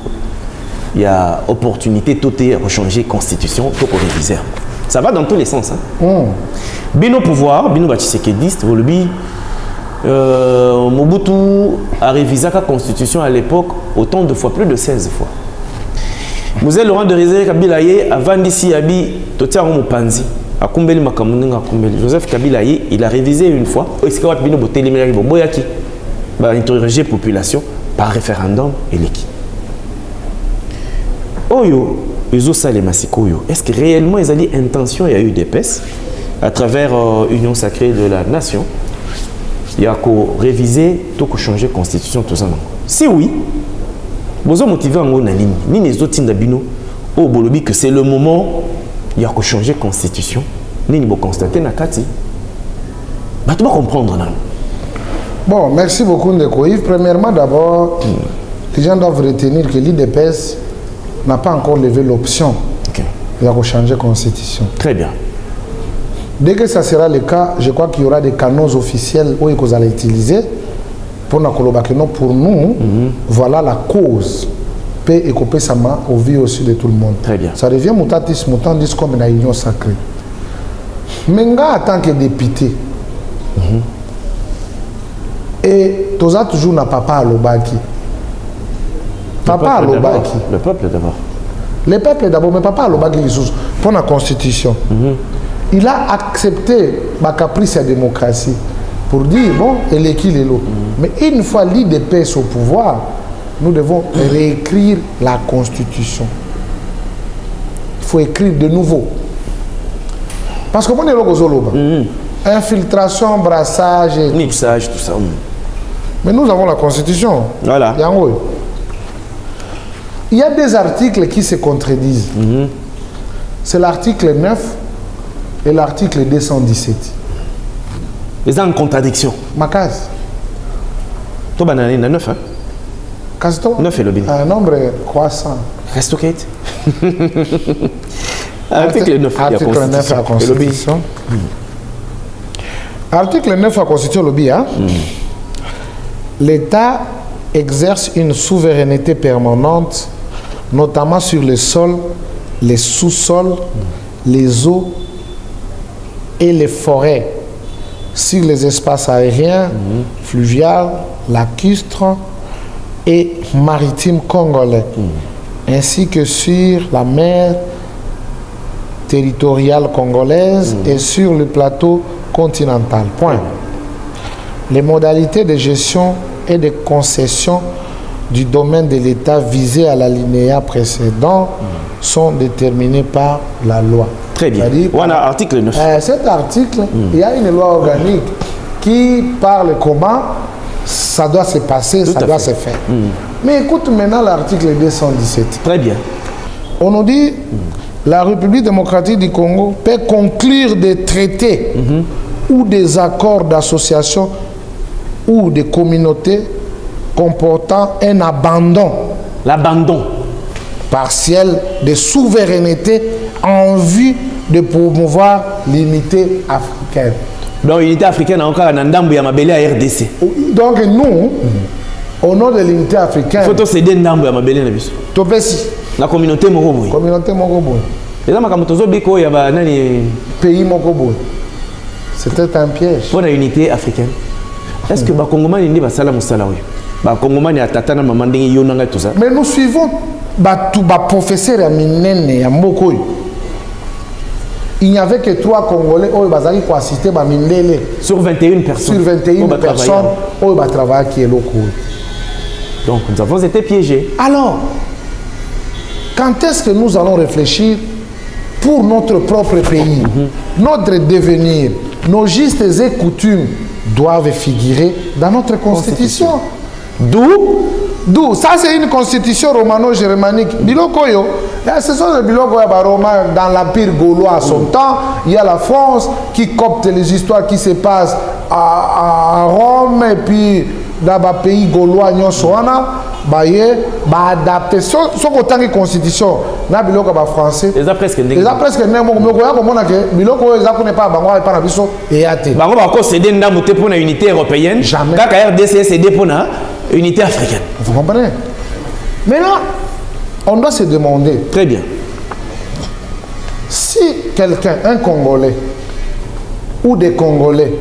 il y a opportunité de changer la constitution, de réviser. Ça va dans tous les sens. Bino pouvoir, Bino Bachisekediste, Mobutu a révisé la constitution à l'époque autant de fois, plus de 16 fois. Mouzel Laurent de Rézé Kabilaye avant d'ici Abi Totia Mopanzi à Kumbeli Makamunga Kumbeli Joseph Kabilaye il a révisé une fois est-ce que wat bino botelé melaki boyaki ba interroger population par référendum eleki Oyo Ezo Salé Masikoyo est-ce que réellement ils avaient intention il y a eu des PES à travers Union sacrée de la nation il y a qu'au réviser tout qu'au changer constitution tout ça non si oui vous avez motivé en ligne. Ni les autres d'Abino, au Bolobi que c'est le moment, il y a que changer la constitution. Ni vous constater Nakati. Bah, tu vas comprendre. Non? Bon, merci beaucoup, Ndeko Yves. Premièrement, d'abord, les gens doivent retenir que l'IDPS n'a pas encore levé l'option. Il y a que changer la constitution. Très bien. Dès que ça sera le cas, je crois qu'il y aura des canaux officiels où ils allaient utiliser. Pour nous, voilà la cause. Paix et copé sama au vie aussi de tout le monde. Très bien. Ça revient mutandis comme une union sacrée. Mais en tant que député, et tu as toujours un papa à l'Obaki. Papa à l'Obaki. Le peuple d'abord. Le peuple d'abord, mais papa à l'Obaki pour la constitution. Il a accepté la caprice de la démocratie. Pour dire, bon, elle est qui l'eau. Mais une fois l'IDPS au pouvoir, nous devons réécrire la Constitution. Il faut écrire de nouveau. Parce que, infiltration, brassage, mixage, tout ça. Mais nous avons la Constitution. Voilà. Il y a des articles qui se contredisent. C'est l'article 9 et l'article 217. Ils ont une contradiction. Ma case. Tu as 9, hein? 9 est le un nombre croissant. Reste ok. Article 9 à la Constitution. Article 9 à la Constitution, l'État exerce une souveraineté permanente, notamment sur le sol les sous-sols, les eaux et les forêts sur les espaces aériens, fluviaux, lacustres et maritimes congolais, ainsi que sur la mer territoriale congolaise et sur le plateau continental. Point. Les modalités de gestion et de concession du domaine de l'État visé à l'alinéa précédent sont déterminées par la loi. Très bien. On a article 9. Cet article, il y a une loi organique qui parle comment ça doit se passer, ça doit se faire. Mais écoute maintenant l'article 217. Très bien. On nous dit la République démocratique du Congo peut conclure des traités ou des accords d'association ou de communautés comportant un abandon. L'abandon partiel de souveraineté en vue de promouvoir l'unité africaine. Donc l'unité africaine a encore un ndambu ya mabele à RDC. Donc nous, au nom de l'unité africaine, il faut céder ndambu ya mabele na biso. Topesi. La communauté Mokoboy. Communauté Mokoboy. Et là makamutozo biko ya ba nani pays Mokoboy. C'était un piège. Pour la unité africaine. Est-ce que ba Congomani ndi ba sala musala oyo? Ba Congomani atatana mama ndenge yonanga tout ça. Mais nous suivons ba professeur ya minene ya mboko. Il n'y avait que 3 Congolais qui bazali ko assister ba mindele sur 21 personnes. Sur 21 personnes qui ba travailler qui est local. Donc nous avons été piégés. Alors quand est-ce que nous allons réfléchir pour notre propre pays, notre devenir, nos gestes et coutumes doivent figurer dans notre constitution. D'où ça c'est une constitution romano-germanique. Bilokoyo, ce sont les Bilokoyo dans l'empire gaulois à son temps. Il y a la France qui copte les histoires qui se passent à Rome et puis dans le pays gaulois, adapté. Ce autant de constitution, na biloko ba français. Les a presque cédé ndamu te pour la unité européenne. Jamais. Kaka RDC cédé pour la unité africaine. Vous comprenez? Maintenant, on doit se demander. Très bien. Si quelqu'un, un Congolais ou des Congolais,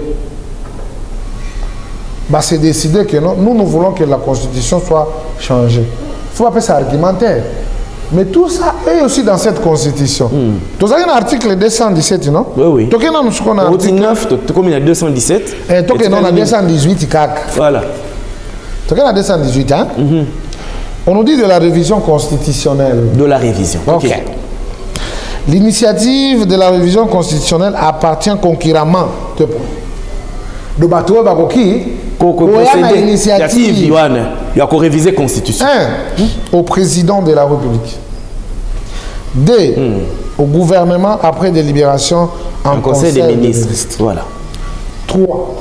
bah c'est décidé que non, nous voulons que la constitution soit changée. Il faut appeler ça argumentaire. Mais tout ça est aussi dans cette constitution. Tu as un article 217, non? Oui. Tu as un article 9, tu as 217. Et tu as un 218. Voilà. Tu as un 218, hein? On nous dit de la révision constitutionnelle. De la révision. Ok. L'initiative de la révision constitutionnelle appartient concurremment de bateau Bakoki. L'initiative, il y a qu'à réviser la Constitution. 1. Au président de la République. 2. Au gouvernement après délibération en Conseil des ministres. Voilà. 3.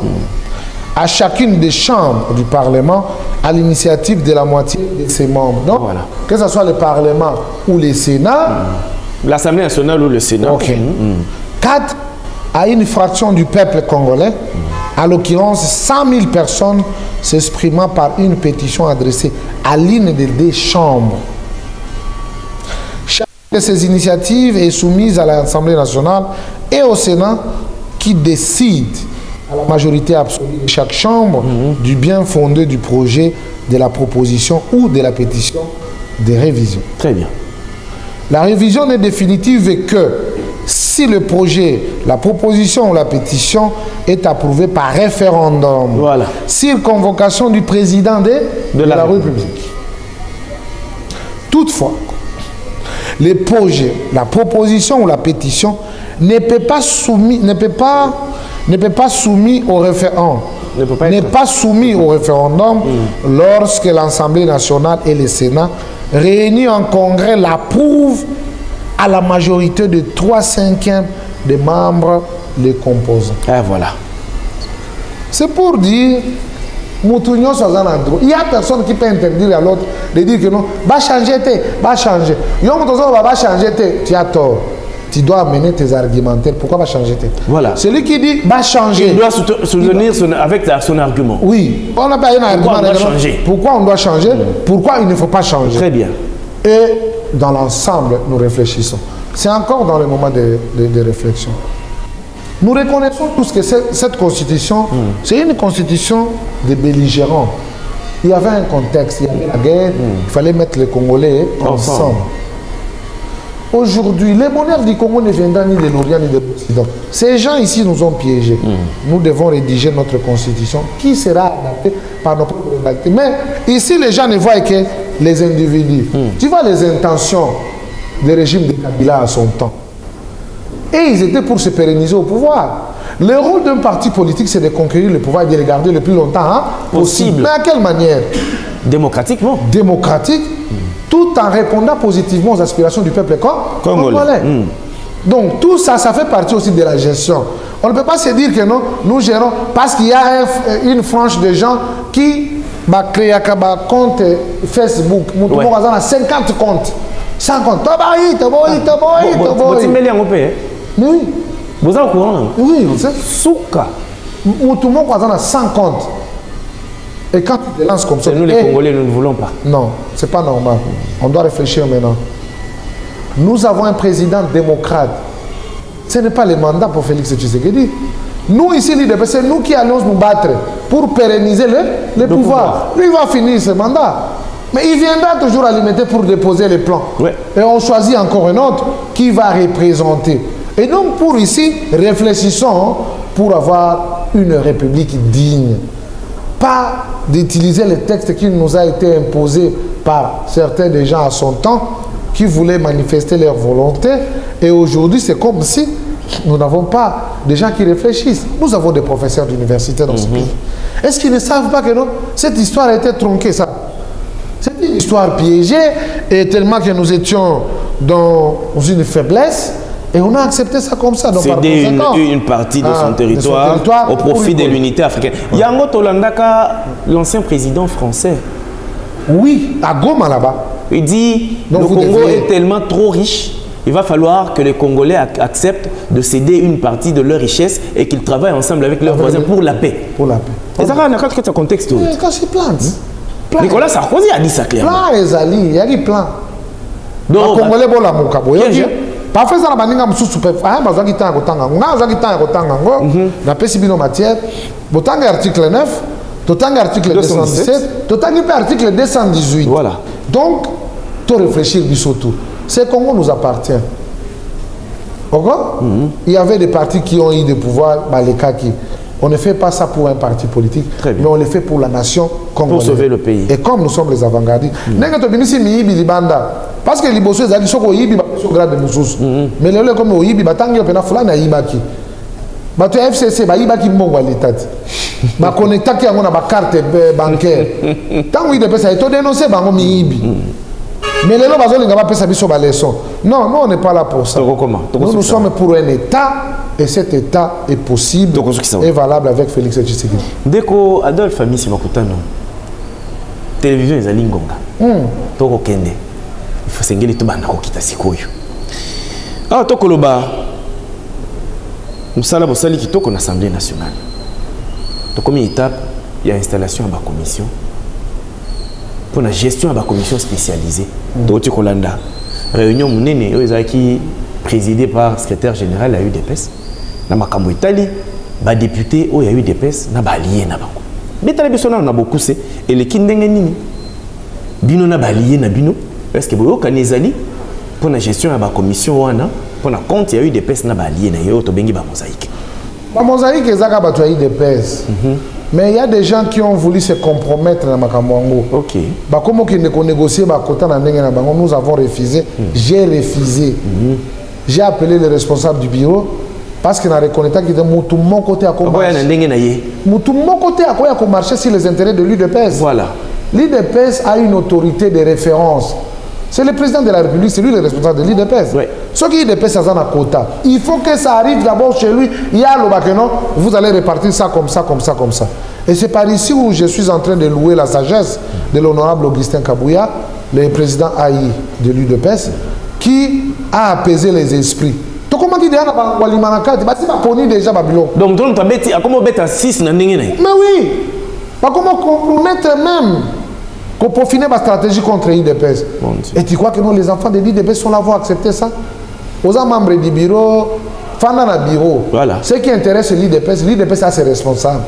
À chacune des chambres du Parlement à l'initiative de la moitié de ses membres. Donc, voilà. Que ce soit le Parlement ou le Sénat. L'Assemblée nationale ou le Sénat. Ok. 4. À une fraction du peuple congolais, à l'occurrence 100 000 personnes s'exprimant par une pétition adressée à l'une des 2 chambres. Chacune de ces initiatives est soumise à l'Assemblée nationale et au Sénat qui décide à la majorité absolue de chaque chambre du bien fondé du projet, de la proposition ou de la pétition de révision. Très bien. La révision n'est définitive que si le projet, la proposition ou la pétition est approuvée par référendum. Voilà. Sur convocation du président de la République. Toutefois, le projet, la proposition ou la pétition n'est pas soumis au référendum. N'est pas soumis au référendum lorsque l'Assemblée nationale et le Sénat réunis en congrès l'approuvent à la majorité de 3/5 des membres les composants. Et voilà. C'est pour dire, il y a personne qui peut interdire à l'autre de dire que non, va changer, va changer. Va changer, tu as tort. Tu dois amener tes argumentaires. Pourquoi va changer? Voilà. Celui qui dit va changer. Il doit soutenir avec son argument. Oui. On n'a pas un argument. Pourquoi on doit changer? Pourquoi on doit changer? Pourquoi il ne faut pas changer? Très bien. Et dans l'ensemble, nous réfléchissons. C'est encore dans le moment de réflexion. Nous reconnaissons tous que cette constitution, c'est une constitution de belligérants. Il y avait un contexte, il y avait la guerre, il fallait mettre les Congolais ensemble. Aujourd'hui, les monarques du Congo ne viennent ni de l'Orient ni de l'Occident. Ces gens ici nous ont piégés. Nous devons rédiger notre constitution qui sera adaptée par nos propres réalités. Mais ici, les gens ne voient que les individus. Tu vois les intentions du régime de Kabila à son temps. Et ils étaient pour se pérenniser au pouvoir. Le rôle d'un parti politique, c'est de conquérir le pouvoir et de le garder le plus longtemps possible. Mais à quelle manière? Démocratiquement. Démocratique, tout en répondant positivement aux aspirations du peuple congolais. Donc tout ça, ça fait partie aussi de la gestion. On ne peut pas se dire que non, nous gérons, parce qu'il y a une frange de gens qui créent un compte Facebook, nous avons 50 comptes. 100 comptes. Mais oui. Vous êtes au courant? Oui, c'est Souka. Tout le monde a 100 comptes. Et quand tu te lances comme ça... Nous les Congolais, nous ne voulons pas. Non, ce n'est pas normal. On doit réfléchir maintenant. Nous avons un président démocrate. Ce n'est pas le mandat pour Félix Tshisekedi. Nous, ici, c'est nous qui allons nous battre pour pérenniser le pouvoir. Lui va finir ce mandat. Mais il viendra toujours alimenter pour déposer les plans. Ouais. Et on choisit encore un autre qui va représenter. Et donc, pour ici, réfléchissons pour avoir une république digne. Pas d'utiliser les textes qui nous a été imposés par certains des gens à son temps, qui voulaient manifester leur volonté. Et aujourd'hui, c'est comme si nous n'avons pas des gens qui réfléchissent. Nous avons des professeurs d'université dans ce pays. Est-ce qu'ils ne savent pas que non, cette histoire a été tronquée, ça? C'est une histoire piégée, et tellement que nous étions dans une faiblesse, et on a accepté ça comme ça. Céder une partie de son territoire au profit de l'unité africaine. Yango Tolandaka, l'ancien président français. Oui, à Goma là-bas. Il dit le Congo est tellement trop riche, il va falloir que les Congolais acceptent de céder une partie de leur richesse et qu'ils travaillent ensemble avec leurs voisins pour la paix. Pour la paix. Et ça, dans quel contexte? Quand c'est plante. Nicolas Sarkozy a dit ça clairement. Plan ezali, il y a des plans. Donc, les Congolais vont la mokabo. Parfois, ça n'a pas de souci. Ah, mais ça a kotanga. Nga kotanga kotanga. Na pesi bino matière. Botanga article 9, totanga article 217, totanga article 218. Voilà. Donc, tout réfléchir bisoto. Ce Congo nous appartient. Il y avait des partis qui ont eu des pouvoirs, les Kaki. On ne fait pas ça pour un parti politique, mais on le fait pour la nation congolaise. Pour sauver le pays. Et comme nous sommes les avant-gardistes, parce que les bosseux, ils sont au grade de Moussous. Mais les gens comme au Yibi, ils sont Yibaki. Les FCC, ils sont l'État. Ils connectent qui ont une carte bancaire. Tant qu'ils ont été dénoncés, ils sont Yibi. Mais les gens ils ont pas leçon. Non, nous on n'est pas là pour ça. Nous sommes pour un État, et cet État est possible et valable avec Félix Tshisekedi. Dès que Adolphe Amisi Makutano, télévision est à Lingonga. Toko Kende. Il faut s'engager tout le monde qui t'a sikoyo. Ah, Toko Loba. Nous sommes qui toko l'Assemblée nationale. Donc, comme étape, il y a installation à la commission. Pour la gestion de la commission spécialisée, Kolanda, réunion qui présidée par le secrétaire général de l'UDPS, dans Makambo Italie, les députés qui ont eu UDPS, na alliés na bango. Mais on a beaucoup c'est et les kindengeni bino na alliés na bino parce que boyo kanezali pour la gestion de la commission wana pour la compte il y a eu UDPS na alliés na yo to bengi ba mosaïque. Ba mosaïque ezaka ba to UDPS. Mais il y a des gens qui ont voulu se compromettre dans Makamwango. Ok. Bah, comment qu'ils ne négocier nous avons refusé. J'ai refusé. J'ai appelé le responsable du bureau parce qu'il a reconnu qu'il était mon côté à commarcher. Mon côté à quoi marcher sur les intérêts de l'UDPS. Voilà. L'UDPS a une autorité de référence. C'est le président de la République, c'est lui le responsable de l'UDPS. Oui. Ce qui est l'UDPS, c'est un quota. Il faut que ça arrive d'abord chez lui. Il y a le baquenon, vous allez répartir ça comme ça, comme ça, comme ça. Et c'est par ici où je suis en train de louer la sagesse de l'honorable Augustin Kabouya, le président AI de l'UDPS, qui a apaisé les esprits. Donc, comment il dit déjà donc, comment bête à 6 Mais oui, comment compromettre même qu'on peaufiner ma stratégie contre l'IDPS. Et tu crois que nous, les enfants de l'IDPS sont là pour accepter ça? Aux membres du bureau, Fana bureau. Voilà. Ce qui intéresse l'IDPS a ses responsables.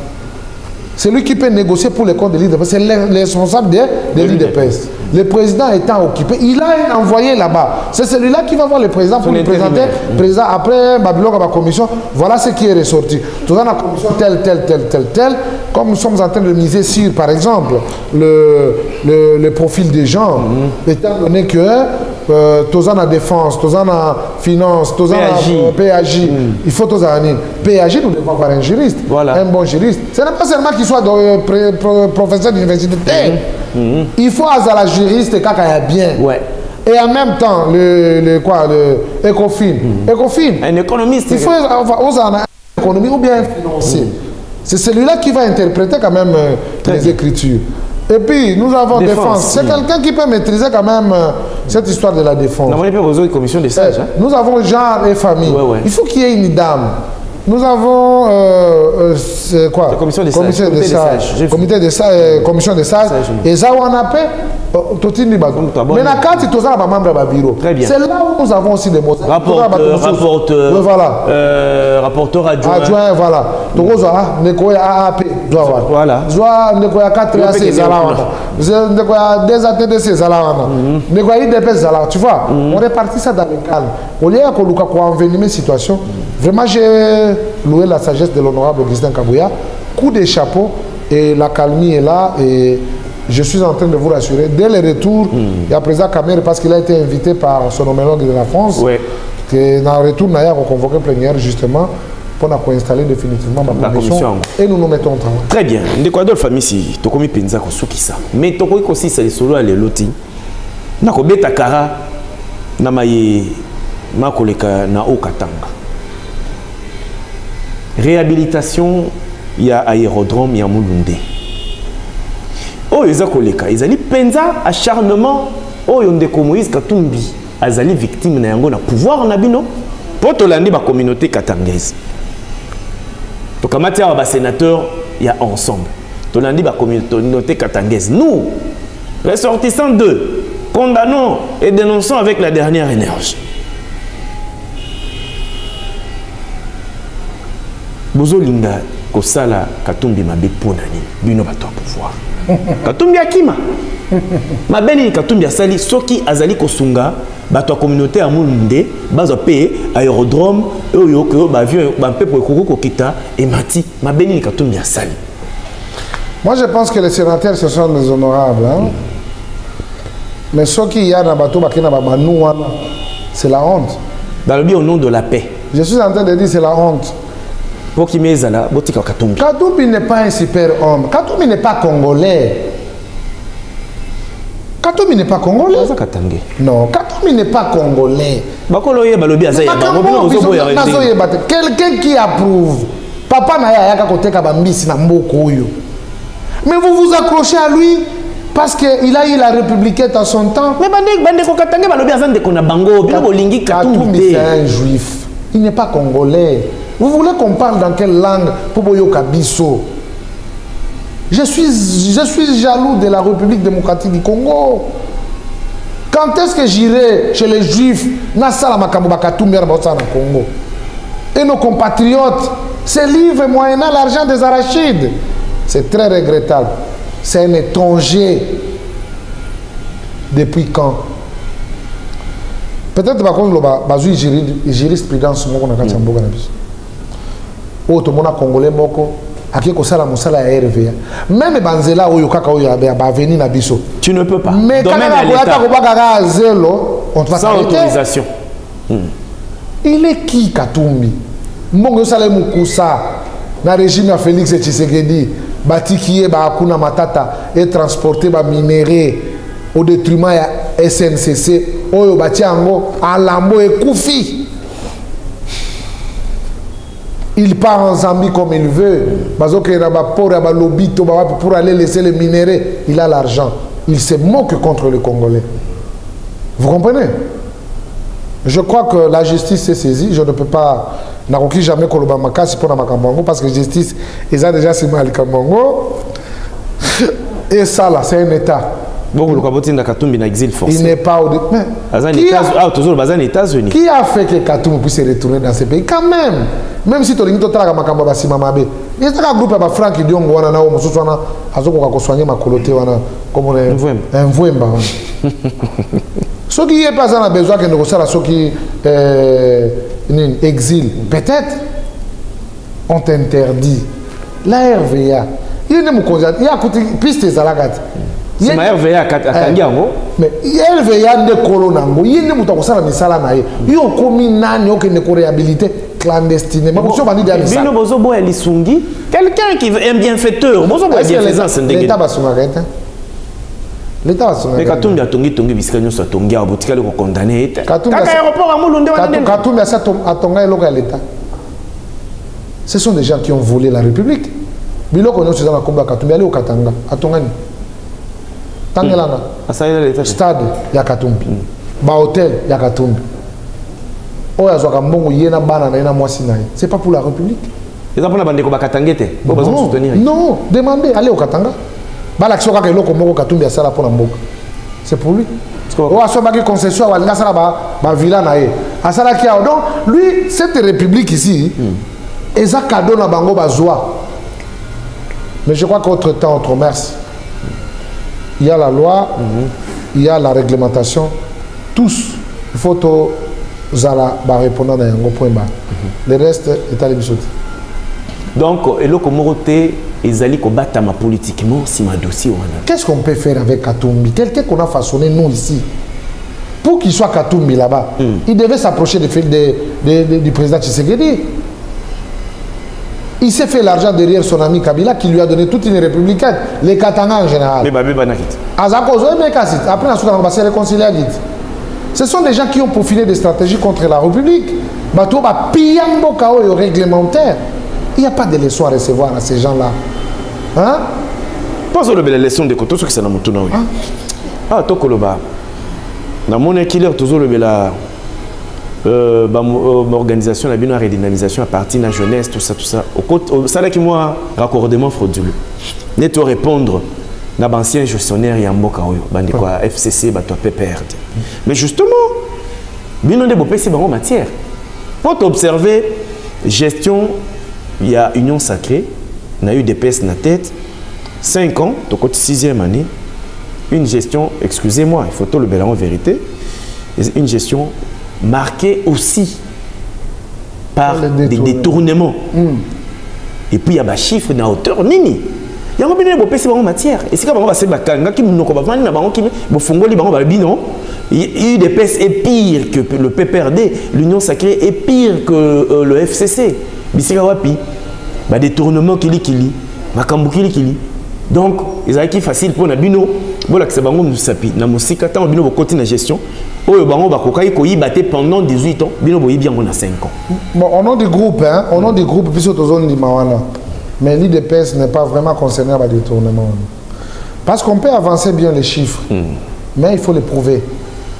C'est lui qui peut négocier pour les comptes de l'IDPS. C'est le responsable de l'IDPS. Le président étant occupé, il a un envoyé là-bas. C'est celui-là qui va voir le président pour lui présenter. Président, après, Babylone à la commission, voilà ce qui est ressorti. Tout dans la commission telle. Comme nous sommes en train de miser sur, par exemple, le profil des gens, étant donné que tous en défense, tous en finance, tous en PAJ, il faut tous en PAJ, nous devons avoir un juriste, un bon juriste. Ce n'est pas seulement qu'il soit professeur d'université. Il faut avoir la juriste quand il y a bien. Et en même temps, le ECOFIN. Un économiste. Il faut avoir un économie ou bien un financier. C'est celui-là qui va interpréter quand même les écritures. Et puis, nous avons défense. C'est quelqu'un qui peut maîtriser quand même cette histoire de la défense. Nous avons une commission de sages. Nous avons genre et famille. Il faut qu'il y ait une dame. Nous avons quoi? Commission des sages. Commission des sages. Et ça, on appelle mais la carte, c'est un membre de bureau. C'est là où nous avons aussi des mots. Rapporteur. Voilà. Rapporteur adjoint. Adjoint, voilà. Donc, on a AAP. Voilà. On a 4 AC. On a des ATDC. On a IDPS. Tu vois, on répartit ça dans le calme. Au lieu de envenimer la situation, vraiment, j'ai loué la sagesse de l'honorable Augustin Kabouya. Coup de chapeau et la calmie est là. Et je suis en train de vous rassurer. Dès le retour, il y a président Kamere parce qu'il a été invité par son homologue de la France. Que dans le retour, il a convoqué une plénière justement pour installer définitivement ma commission. Et nous nous mettons en travail. Très bien. Ndekwadol famille si tu as mis penza ko sukisa. Mais tu as aussi c'est solo à l'eloti. Na ko beta kara na maye makoleka na okatanga. Réhabilitation, il y a aérodrome, il y a Mulunde. Oh, ils ont koleka, ils ont penza acharnement. Oh, ils ont des Moïse Katumbi, ils ont victime na pouvoir en abino. Pour te l'andi la communauté katangaise. Donc en matière de sénateur, il y a ensemble. Tu l'andi la communauté katangaise. Nous, ressortissants d'eux, condamnons et dénonçons avec la dernière énergie. Bozolinga kosala Katumbi mabe ponani bino bato pouvoir. Katumbi akima. Mabeni Katumbi asali soki azali kosunga bato communauté amulunde bazo paye aérodrome oyo ko ba avion ba peuple kokoko kita et mati mabeni Katumbi asali. Moi je pense que les sénateurs ce sont des honorables hein? Mais soki ya na bato bakena ba banou wana c'est la honte. Dans le but au nom de la paix. Je suis en train de dire c'est la honte. Katumbi n'est pas un super homme. Katumbi n'est pas congolais. Katumbi n'est pas congolais. Non, Katumbi n'est pas congolais. Quelqu'un qui approuve. Papa n'a pas côté Kabambisi na mboko yo. Mais vous vous accrochez à lui parce qu'il a eu la républicaine dans son temps. Mais Katumbi c'est un juif. Il n'est pas congolais. Vous voulez qu'on parle dans quelle langue pour Boyoka Bisso? Je suis jaloux de la République démocratique du Congo. Quand est-ce que j'irai chez les Juifs Congo? Et nos compatriotes se livrent moyennant l'argent des arachides. C'est très regrettable. C'est un étranger. Depuis quand? Peut-être que le jurisprudence oh tout le monde congolais moko aki ko sala musala ya RVA même banzela oyo kaka oyo ba venir na biso tu ne peux pas mais quand on a zélo on va sans autorisation il est qui Katumbi mbongo sala mukusa na régime ya Félix Tshisekedi batikiye ba akuna matata et transporter ba minéraux au détriment ya SNCC oyo batiango alambo ekufi. Il part en Zambie comme il veut. Pour aller laisser les minéraux. Il a l'argent. Il se moque contre les Congolais. Vous comprenez? Je crois que la justice s'est saisie. Je ne peux pas... Je n'ai jamais parce que la justice, ils ont déjà signé à Kambango. Et ça, là, c'est un État. Bon, le Katumbi n'a Katumbi na exil forcé. Il n'est pas au... Mais États-Unis. Qui a fait que Katumbi puisse se retourner dans ce pays? Quand même. Même si tu as dit que tu as Makamba Basimamabe. Il y a un groupe de Franck qui dit que soigner ma coloté comme un Mvouemba. Ceux qui n'ont pas besoin de négocier, ceux qui exil, peut-être, ont interdit la RVA. Il y a une piste de Zalagat. C'est ma RVA à Kangiango. Mais RVA de Colonango, il y a une mutakosa de Salanae. Il y a une nani qui ne réhabilité clandestinement. Quelqu'un qui est un bienfaiteur. L'État va se marier. L'État va se marier. Mais Katumbi a tongi biskanyo sa tongi a botika le condamné. Katumbi a tonga l'État. Ce sont des gens qui ont volé la République. Bilo kono se zana komba Katumbi ali au Katanga atongani. Tangelanga. Stade ya Katumbi. Ba hôtel ya Katumbi. Oya zoka mbongo yena bana na yena mwasi naye. C'est pas pour la République. Et ça pour la bande ko ba Katangete. Bo ba soutenir. Non, demandez aller au Katanga. Ba l'action ka eloko mbongo Katumbi ya sala pour la mboka. C'est pour lui. Oya so ba ki concession wa ngasala ba villa naye. Asala ki a donc lui cette république ici eza cadeau na bango bazwa. Mais je crois qu'autre temps, autre mers, il y a la loi, il y a la réglementation. Tous, il faut que Zala répondre à un point bas. Le reste est à l'émission. Donc, eloko moroté ezali ko batama politiquement si ma dossier wana. Qu'est-ce qu'on peut faire avec Katumbi? Quelqu'un qu'on a façonné nous ici. Pour qu'il soit Katumbi là-bas, il devait s'approcher du président Tshisekedi. Il s'est fait l'argent derrière son ami Kabila qui lui a donné toute une républicaine, les Katanga en général. Après, on va se réconcilier. Ce sont des gens qui ont profilé des stratégies contre la République. Réglementaire. Il n'y a pas de leçons à recevoir à ces gens-là. Hein? Pas la leçon de Koto, ce que c'est dans mon tournoi. Ah, Tokoloba. Dans mon équilibre, toujours le organisation, la redynamisation à partir de la jeunesse, tout ça. Ça là qui moi raccordement frauduleux. N'est pas répondre à l'ancien gestionnaire et à Mboka FCC, bah toi perdre. Mais justement, bien on développé ces en matière. Pour observer gestion, il y a union sacrée, on a eu des pièces dans la tête, 5 ans, donc 6e année, une gestion, excusez-moi, il faut tout le bel en vérité, une gestion marqué aussi par des détournements. Et puis il y a des chiffres dans hauteur nini. Il y a un peu de matière. Et si on va se battre, il y a eu des pièces est pire que le PPRD, l'Union sacrée est pire que le FCC. Des détournements kili. Donc, ils ont été facile pour Nabino. Bon, c'est bon, nous sapi. Na musique, tant Nabino va continuer la gestion. Pendant 18 ans, Bino Boyi bien on a 5 ans. Bon, au nom du groupe, hein, au nom du groupe, puis surtout zone Mawana. Mais l'IDPS n'est pas vraiment concerné par le détournement. Parce qu'on peut avancer bien les chiffres, mais il faut les prouver.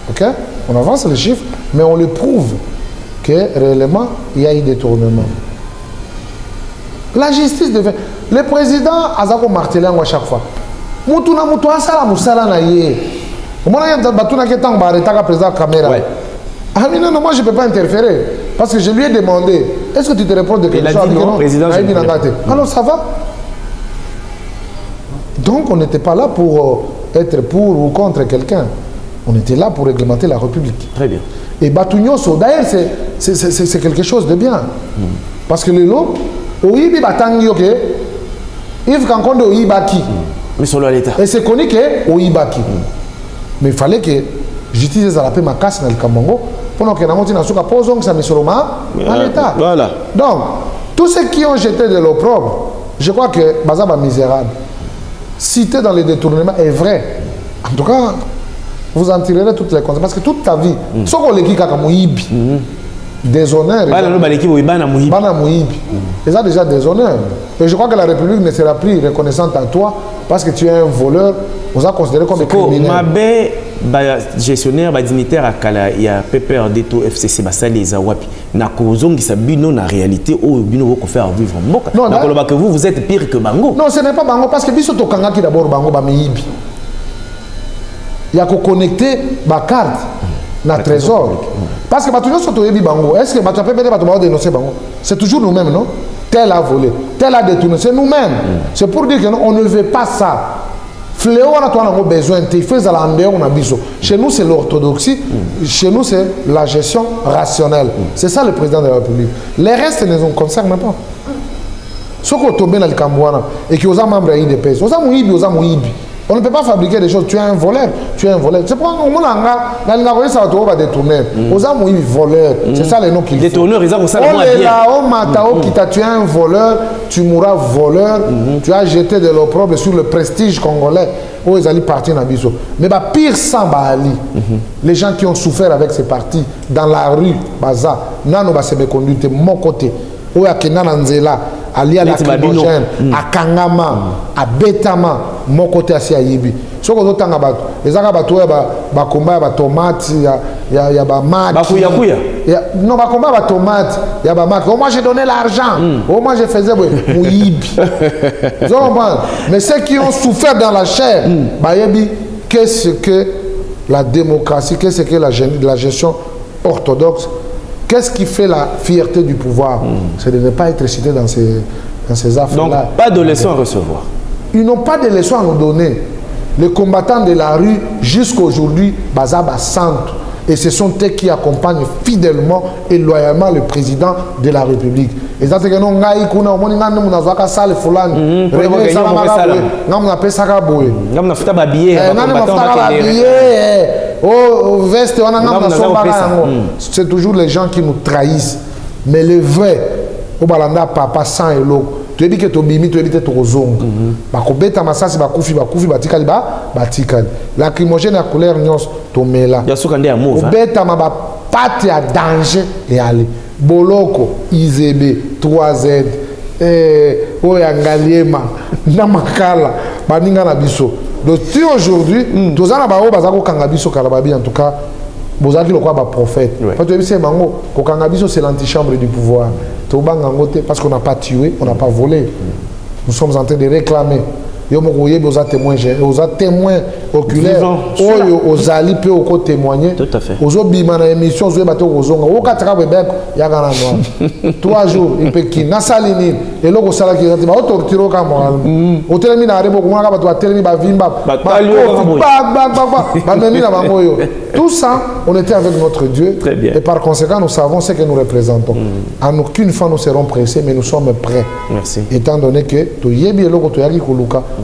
Ok? On avance les chiffres, mais on les prouve que réellement il y a eu détournement. La justice devait. Le président Azako martelé à chaque fois. Moutuna Moutoua Sala Moussala Naye. Moi, je ne peux pas interférer. Parce que je lui ai demandé, est-ce que tu te réponds de quelque chose? Alors ça va. Donc on n'était pas là pour être pour ou contre quelqu'un. On était là pour réglementer la République. Très bien. Et Batounyoso, d'ailleurs, c'est quelque chose de bien. Parce que les lots, Oibi Batangyoke, Yves Kankonde Oibaki. Mais sur l'État. Et c'est connu que Oibaki. Mais il fallait que j'utilise la paix ma casse dans le Camongo pendant que nous avons posé ça met sur l'État. Voilà. Donc, tous ceux qui ont jeté de l'opprobre, je crois que Bazaba misérable, cité dans les détournements est vrai. En tout cas, vous en tirerez toutes les conséquences. Parce que toute ta vie, ce qu'on les dit comme Ibi, déshonneur. Ils ont déjà déshonneur. Et je crois que la République ne sera plus reconnaissante à toi parce que tu es un voleur. On a considéré comme criminel. Ma gestionnaire, dignitaire à Kala, il y a PPRD, FCC, Basali, Zawapi. Na kozongi sa bino na réalité où bino vous faire vivre en Mboka. Non, que vous êtes pire que Bango. Non, ce n'est pas Bango parce que biso tokanga qui d'abord Bango ba meibi. Il y a qu'à connecter ma carte dans le trésor. Parce que Batounion sont au Bango. Est-ce que Batounion peut dénoncer Bango? C'est toujours nous-mêmes, non? Tel a volé, tel a détourné. C'est nous-mêmes. C'est pour dire qu'on ne veut pas ça. Fléau, on a besoin de faire ça on a besoin. Chez nous, c'est l'orthodoxie. Chez nous, c'est la gestion rationnelle. C'est ça le président de la République. Les restes ne nous concernent pas. Ce qu'on tombe dans le Cambouana et qui ont membres d'IDPS, on ne peut pas fabriquer des choses. Tu es un voleur, tu es un voleur. C'est pourquoi on a ça va détourner. Voleur, c'est ça le nom qu'il faut. Détourneur, ils ont ça tu es un voleur, tu mourras voleur, tu as jeté de l'opprobre sur le prestige congolais. Oh, ils allaient partir dans Bisso. Mais bah, pire sans Bali, les gens qui ont souffert avec ces partis dans la rue, Baza, Nano va se méconduire de mon côté. Oh, à Kenananzela. Ali à la lacrymogène, à Kangama, à Betama, mon côté à Siayibi. Ce qu'on entend à Batou, les Arabatou, il y a combat, il y a tomate, il y a maki. Non, il y a combat, tomate, il y a maki. Au moins j'ai donné l'argent, au moins j'ai fait Mouyibi. Mais ceux qui ont souffert dans la chair, qu'est-ce que la démocratie, qu'est-ce que la gestion orthodoxe? Qu'est-ce qui fait la fierté du pouvoir? C'est de ne pas être cité dans ces affaires-là. Donc, pas de leçons à recevoir. Ils n'ont pas de leçons à nous donner. Les combattants de la rue, jusqu'à aujourd'hui, Bazaba Santo. Et ce sont eux qui accompagnent fidèlement et loyalement le président de la République. Et ça, c'est que nous avons c'est toujours les gens qui nous trahissent. Mais le vrai, au balanda papa sans et l'eau. Tu dis que tu bimi, tu dis que tu es zong. Bakobeta masasi bakufi batikali batikali. Lacrymogène à couleur nyos to mela. Ya sukande ya move. Obeta maba pati à danger et aller. Boloko Izebe 3Z Oyangaliema Namakala baninga na biso. Donc aujourd'hui, tous en abao bazako kangabiso kalababi en tout cas. Bozaki le quoi ba prophète. Quand tu dis bango, Kokangabiso c'est l'antichambre du pouvoir. Parce qu'on n'a pas tué, on n'a pas volé. Nous sommes en train de réclamer. Aux témoins oculaires, aux alliés peuvent témoigner. Tout à fait. Aux bimana émission, aux bateaux, aux ongles, aux 4 bébés, il y a 3 jours, il peut qui n'a salini et l'eau sala qui est au tortiro comme au termine à rebo, on a terminé à vimba, tout ça, on était avec notre Dieu. Très bien. Et par conséquent, nous savons ce que nous représentons. En aucune fois nous serons pressés, mais nous sommes prêts. Merci. Étant donné que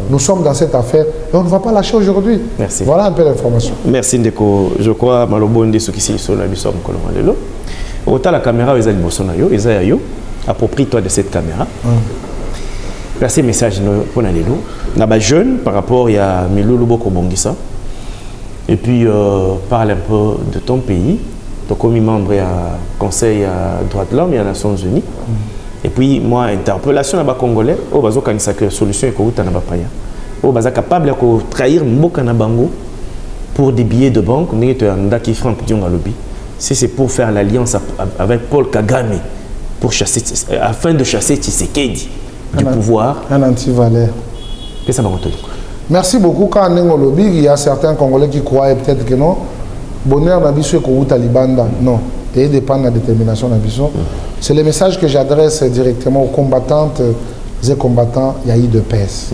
nous sommes dans cette affaire et on ne va pas lâcher aujourd'hui. Merci. Voilà un peu l'information. Merci Ndeko. Je crois Malobo Ndeso qui s'y sont habitués à Mkolomalo. Autant la caméra ils ont bosonayo, ils ont yo. Approprie-toi de cette caméra. Placez message pour Nalélo. Naba jeune par rapport à Milulu Boko Bongisa. Et puis parle un peu de ton pays. Tu es commis membre du Conseil à droits de l'homme et aux Nations Unies. Et puis, moi, interpellation à les Congolais, au bazo kanisa que solution est que na bapaya. Au baza capable de trahir mboka na bango pour des billets de banque, ndaki franc dionga lobby. Si c'est pour faire l'alliance avec Paul Kagame pour chasser afin de chasser Tshisekedi du pouvoir. Un anti-valeur. Qu'est-ce que ça va retenir? Merci beaucoup. Quand on est au lobby, il y a certains Congolais qui croient peut-être que non. Bonheur d'habitude que vous talibanda. Non. Et dépend de la détermination d'ambition. C'est le message que j'adresse directement aux combattantes et combattants Yahi de PES.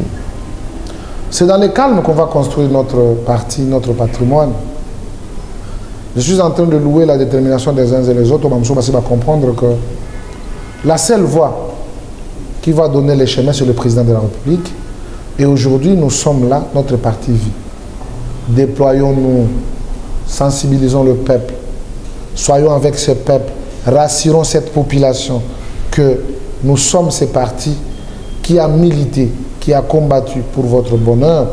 C'est dans le calme qu'on va construire notre parti, notre patrimoine. Je suis en train de louer la détermination des uns et des autres. On va comprendre que la seule voie qui va donner les chemins, c'est le président de la République. Et aujourd'hui, nous sommes là, notre parti vit. Déployons-nous, sensibilisons le peuple. Soyons avec ce peuple, rassurons cette population que nous sommes ces partis qui a milité, qui a combattu pour votre bonheur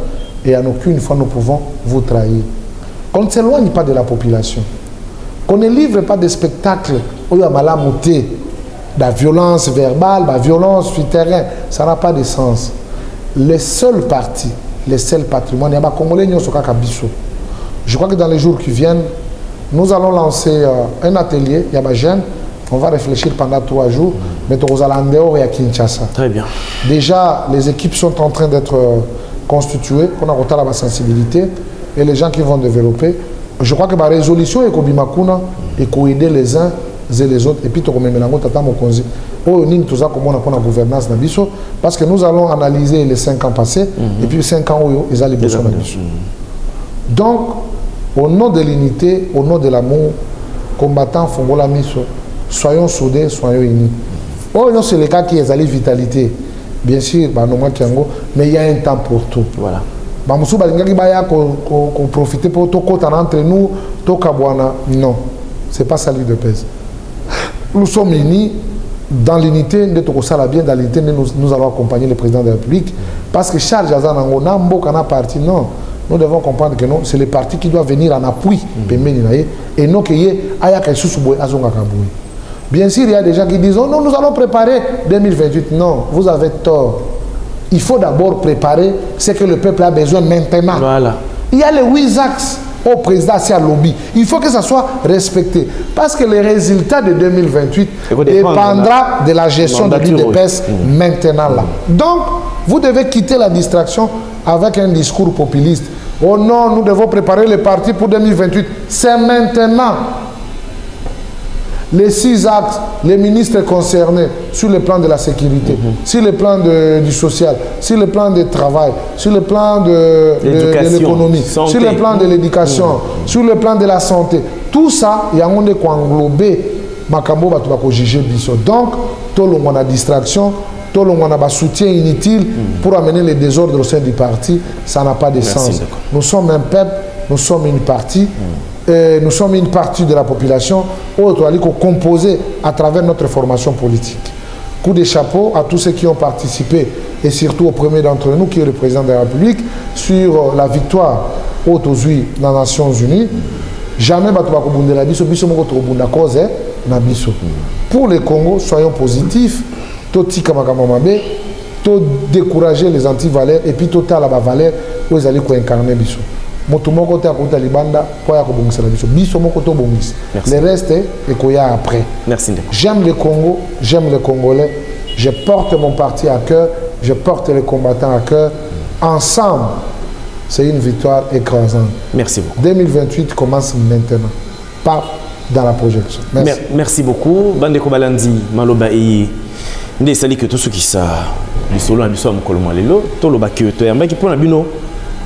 et en aucune fois nous pouvons vous trahir. Qu'on ne s'éloigne pas de la population, qu'on ne livre pas de spectacles où il y a malamouté, de la violence verbale, de la violence sur le terrain, ça n'a pas de sens. Les seuls partis, les seuls patrimoines, il y a Congolais qui sont Bisso. Je crois que dans les jours qui viennent, nous allons lancer un atelier, il y a des jeunes, on va réfléchir pendant 3 jours, mais aux Alandéo et à Kinshasa. Très bien. Déjà, les équipes sont en train d'être constituées, on a retard la sensibilité, et les gens qui vont développer. Je crois que ma résolution est Kobimakuna et aider les uns et les autres. Et puis, tu as gouvernance parce que nous allons analyser les 5 ans passés et puis 5 ans où ils allaient besoin. Donc, au nom de l'unité, au nom de l'amour, combattants Fongola Miso, soyons soudés, soyons unis. Oh non, c'est le cas qui est allé vitalité. Bien sûr, mais il y a un temps pour tout. Voilà. Qu'on profite pour tout entre nous, tout Kabwana. Non, c'est pas ça de pèse. Nous sommes unis dans l'unité de Tokosala bien, dans l'unité nous allons accompagner le président de la République parce que Charles Jazanango n'a pas parti, non. Nous devons comprendre que non, c'est le parti qui doit venir en appui et non qu'il y ait bien sûr, il y a des gens qui disent oh, non, nous allons préparer 2028. Non, vous avez tort. Il faut d'abord préparer ce que le peuple a besoin maintenant. Voilà. Il y a les 8 axes au président à lobby. Il faut que ça soit respecté. Parce que les résultats de 2028 dépendra de la gestion de l'UDPS maintenant. Là. Donc, vous devez quitter la distraction avec un discours populiste. Oh non, nous devons préparer les partis pour 2028. C'est maintenant. Les 6 axes, les ministres concernés sur le plan de la sécurité, sur le plan du social, sur le plan du travail, sur le plan de l'économie, sur le plan de l'éducation, sur le plan de la santé. Tout ça, il y a un englobé. Donc, tout le monde a distraction, tout le monde a soutien inutile pour amener les désordres au sein du parti. Ça n'a pas de sens. Nous sommes un peuple, nous sommes une partie. Nous sommes une partie de la population composée à travers notre formation politique. Coup de chapeau à tous ceux qui ont participé et surtout au premier d'entre nous qui est le président de la République sur la victoire aujourd'hui dans les Nations Unies. Jamais pour le Congo, soyons positifs, tout décourager les anti-valeurs et puis tout à la valeur où ils allaient incarner biso. Le reste est après. Merci. J'aime le Congo, j'aime les Congolais, je porte mon parti à cœur, je porte les combattants à cœur. Ensemble, c'est une victoire écrasante. Merci beaucoup. 2028 commence maintenant, pas dans la projection. Merci. Merci beaucoup. Bande Kobalandi, Maloba et Ndé Sali que tout ce qui ça, du solo à Bissou à Mokoloma Lelo, tout le bac qui est pour la bino.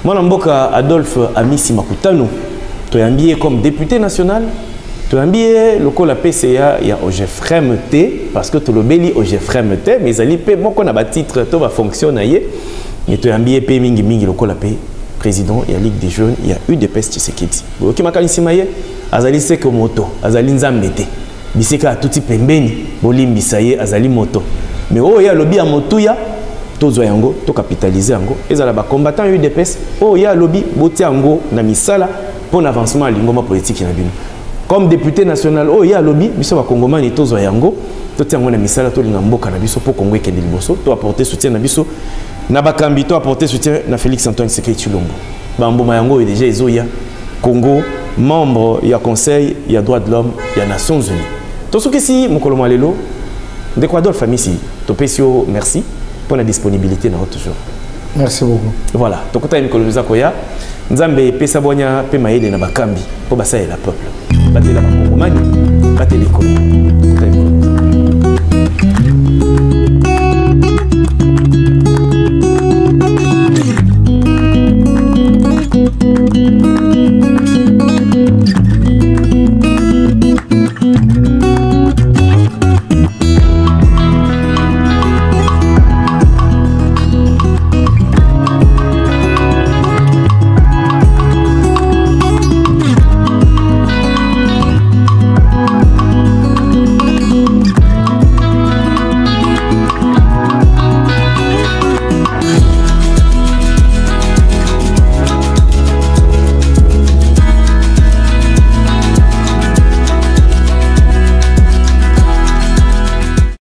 Moi, Mboka Adolphe Amisi Makutano, tu es habillé comme député national, tu es habillé le col PCA, il y a Ogefrem T, parce que tu le béli Ogefrem T, mais il y a moi qu'on a un titre, tout va fonctionner, mais tu es habillé P Mingi Mingi, le col président, il y a Ligue des Jeunes, il y a UDPS Tshisekedi. Ok, ma kalisimaye, Azali Seko Moto, Azali Nzambete, Biseka Tuti Pembeni, Bolim Bisaye, Azali Moto. Mais oh, il y a lobby à Motuya. Yango, to capitaliser yango et ça là combattant UDPS oh ya lobby boti yango na misala pour l'avancement à l'ingoma politique na bino comme député national oh ya lobby biso ba kongomani tozo yango to tiango na misala to linga mboka na biso pour Congo ekende liboso to apporter soutien na biso na bakambi to apporter soutien na Félix Antoine Tshisekedi Tshilombo ba mboma yango est déjà ezoya Congo membre il y a conseil il y a droits de l'homme il y a Nations Unies to soki si mokolo malelo de quoi Adolphe Amisi to pesio merci pour la disponibilité dans votre jour. Merci beaucoup. Voilà. Donc, tu as une colonisation koya. Nzambe pesa bonya pe maele na bakambi pour basaye la peuple. Batela ba Congomani, batela Congo.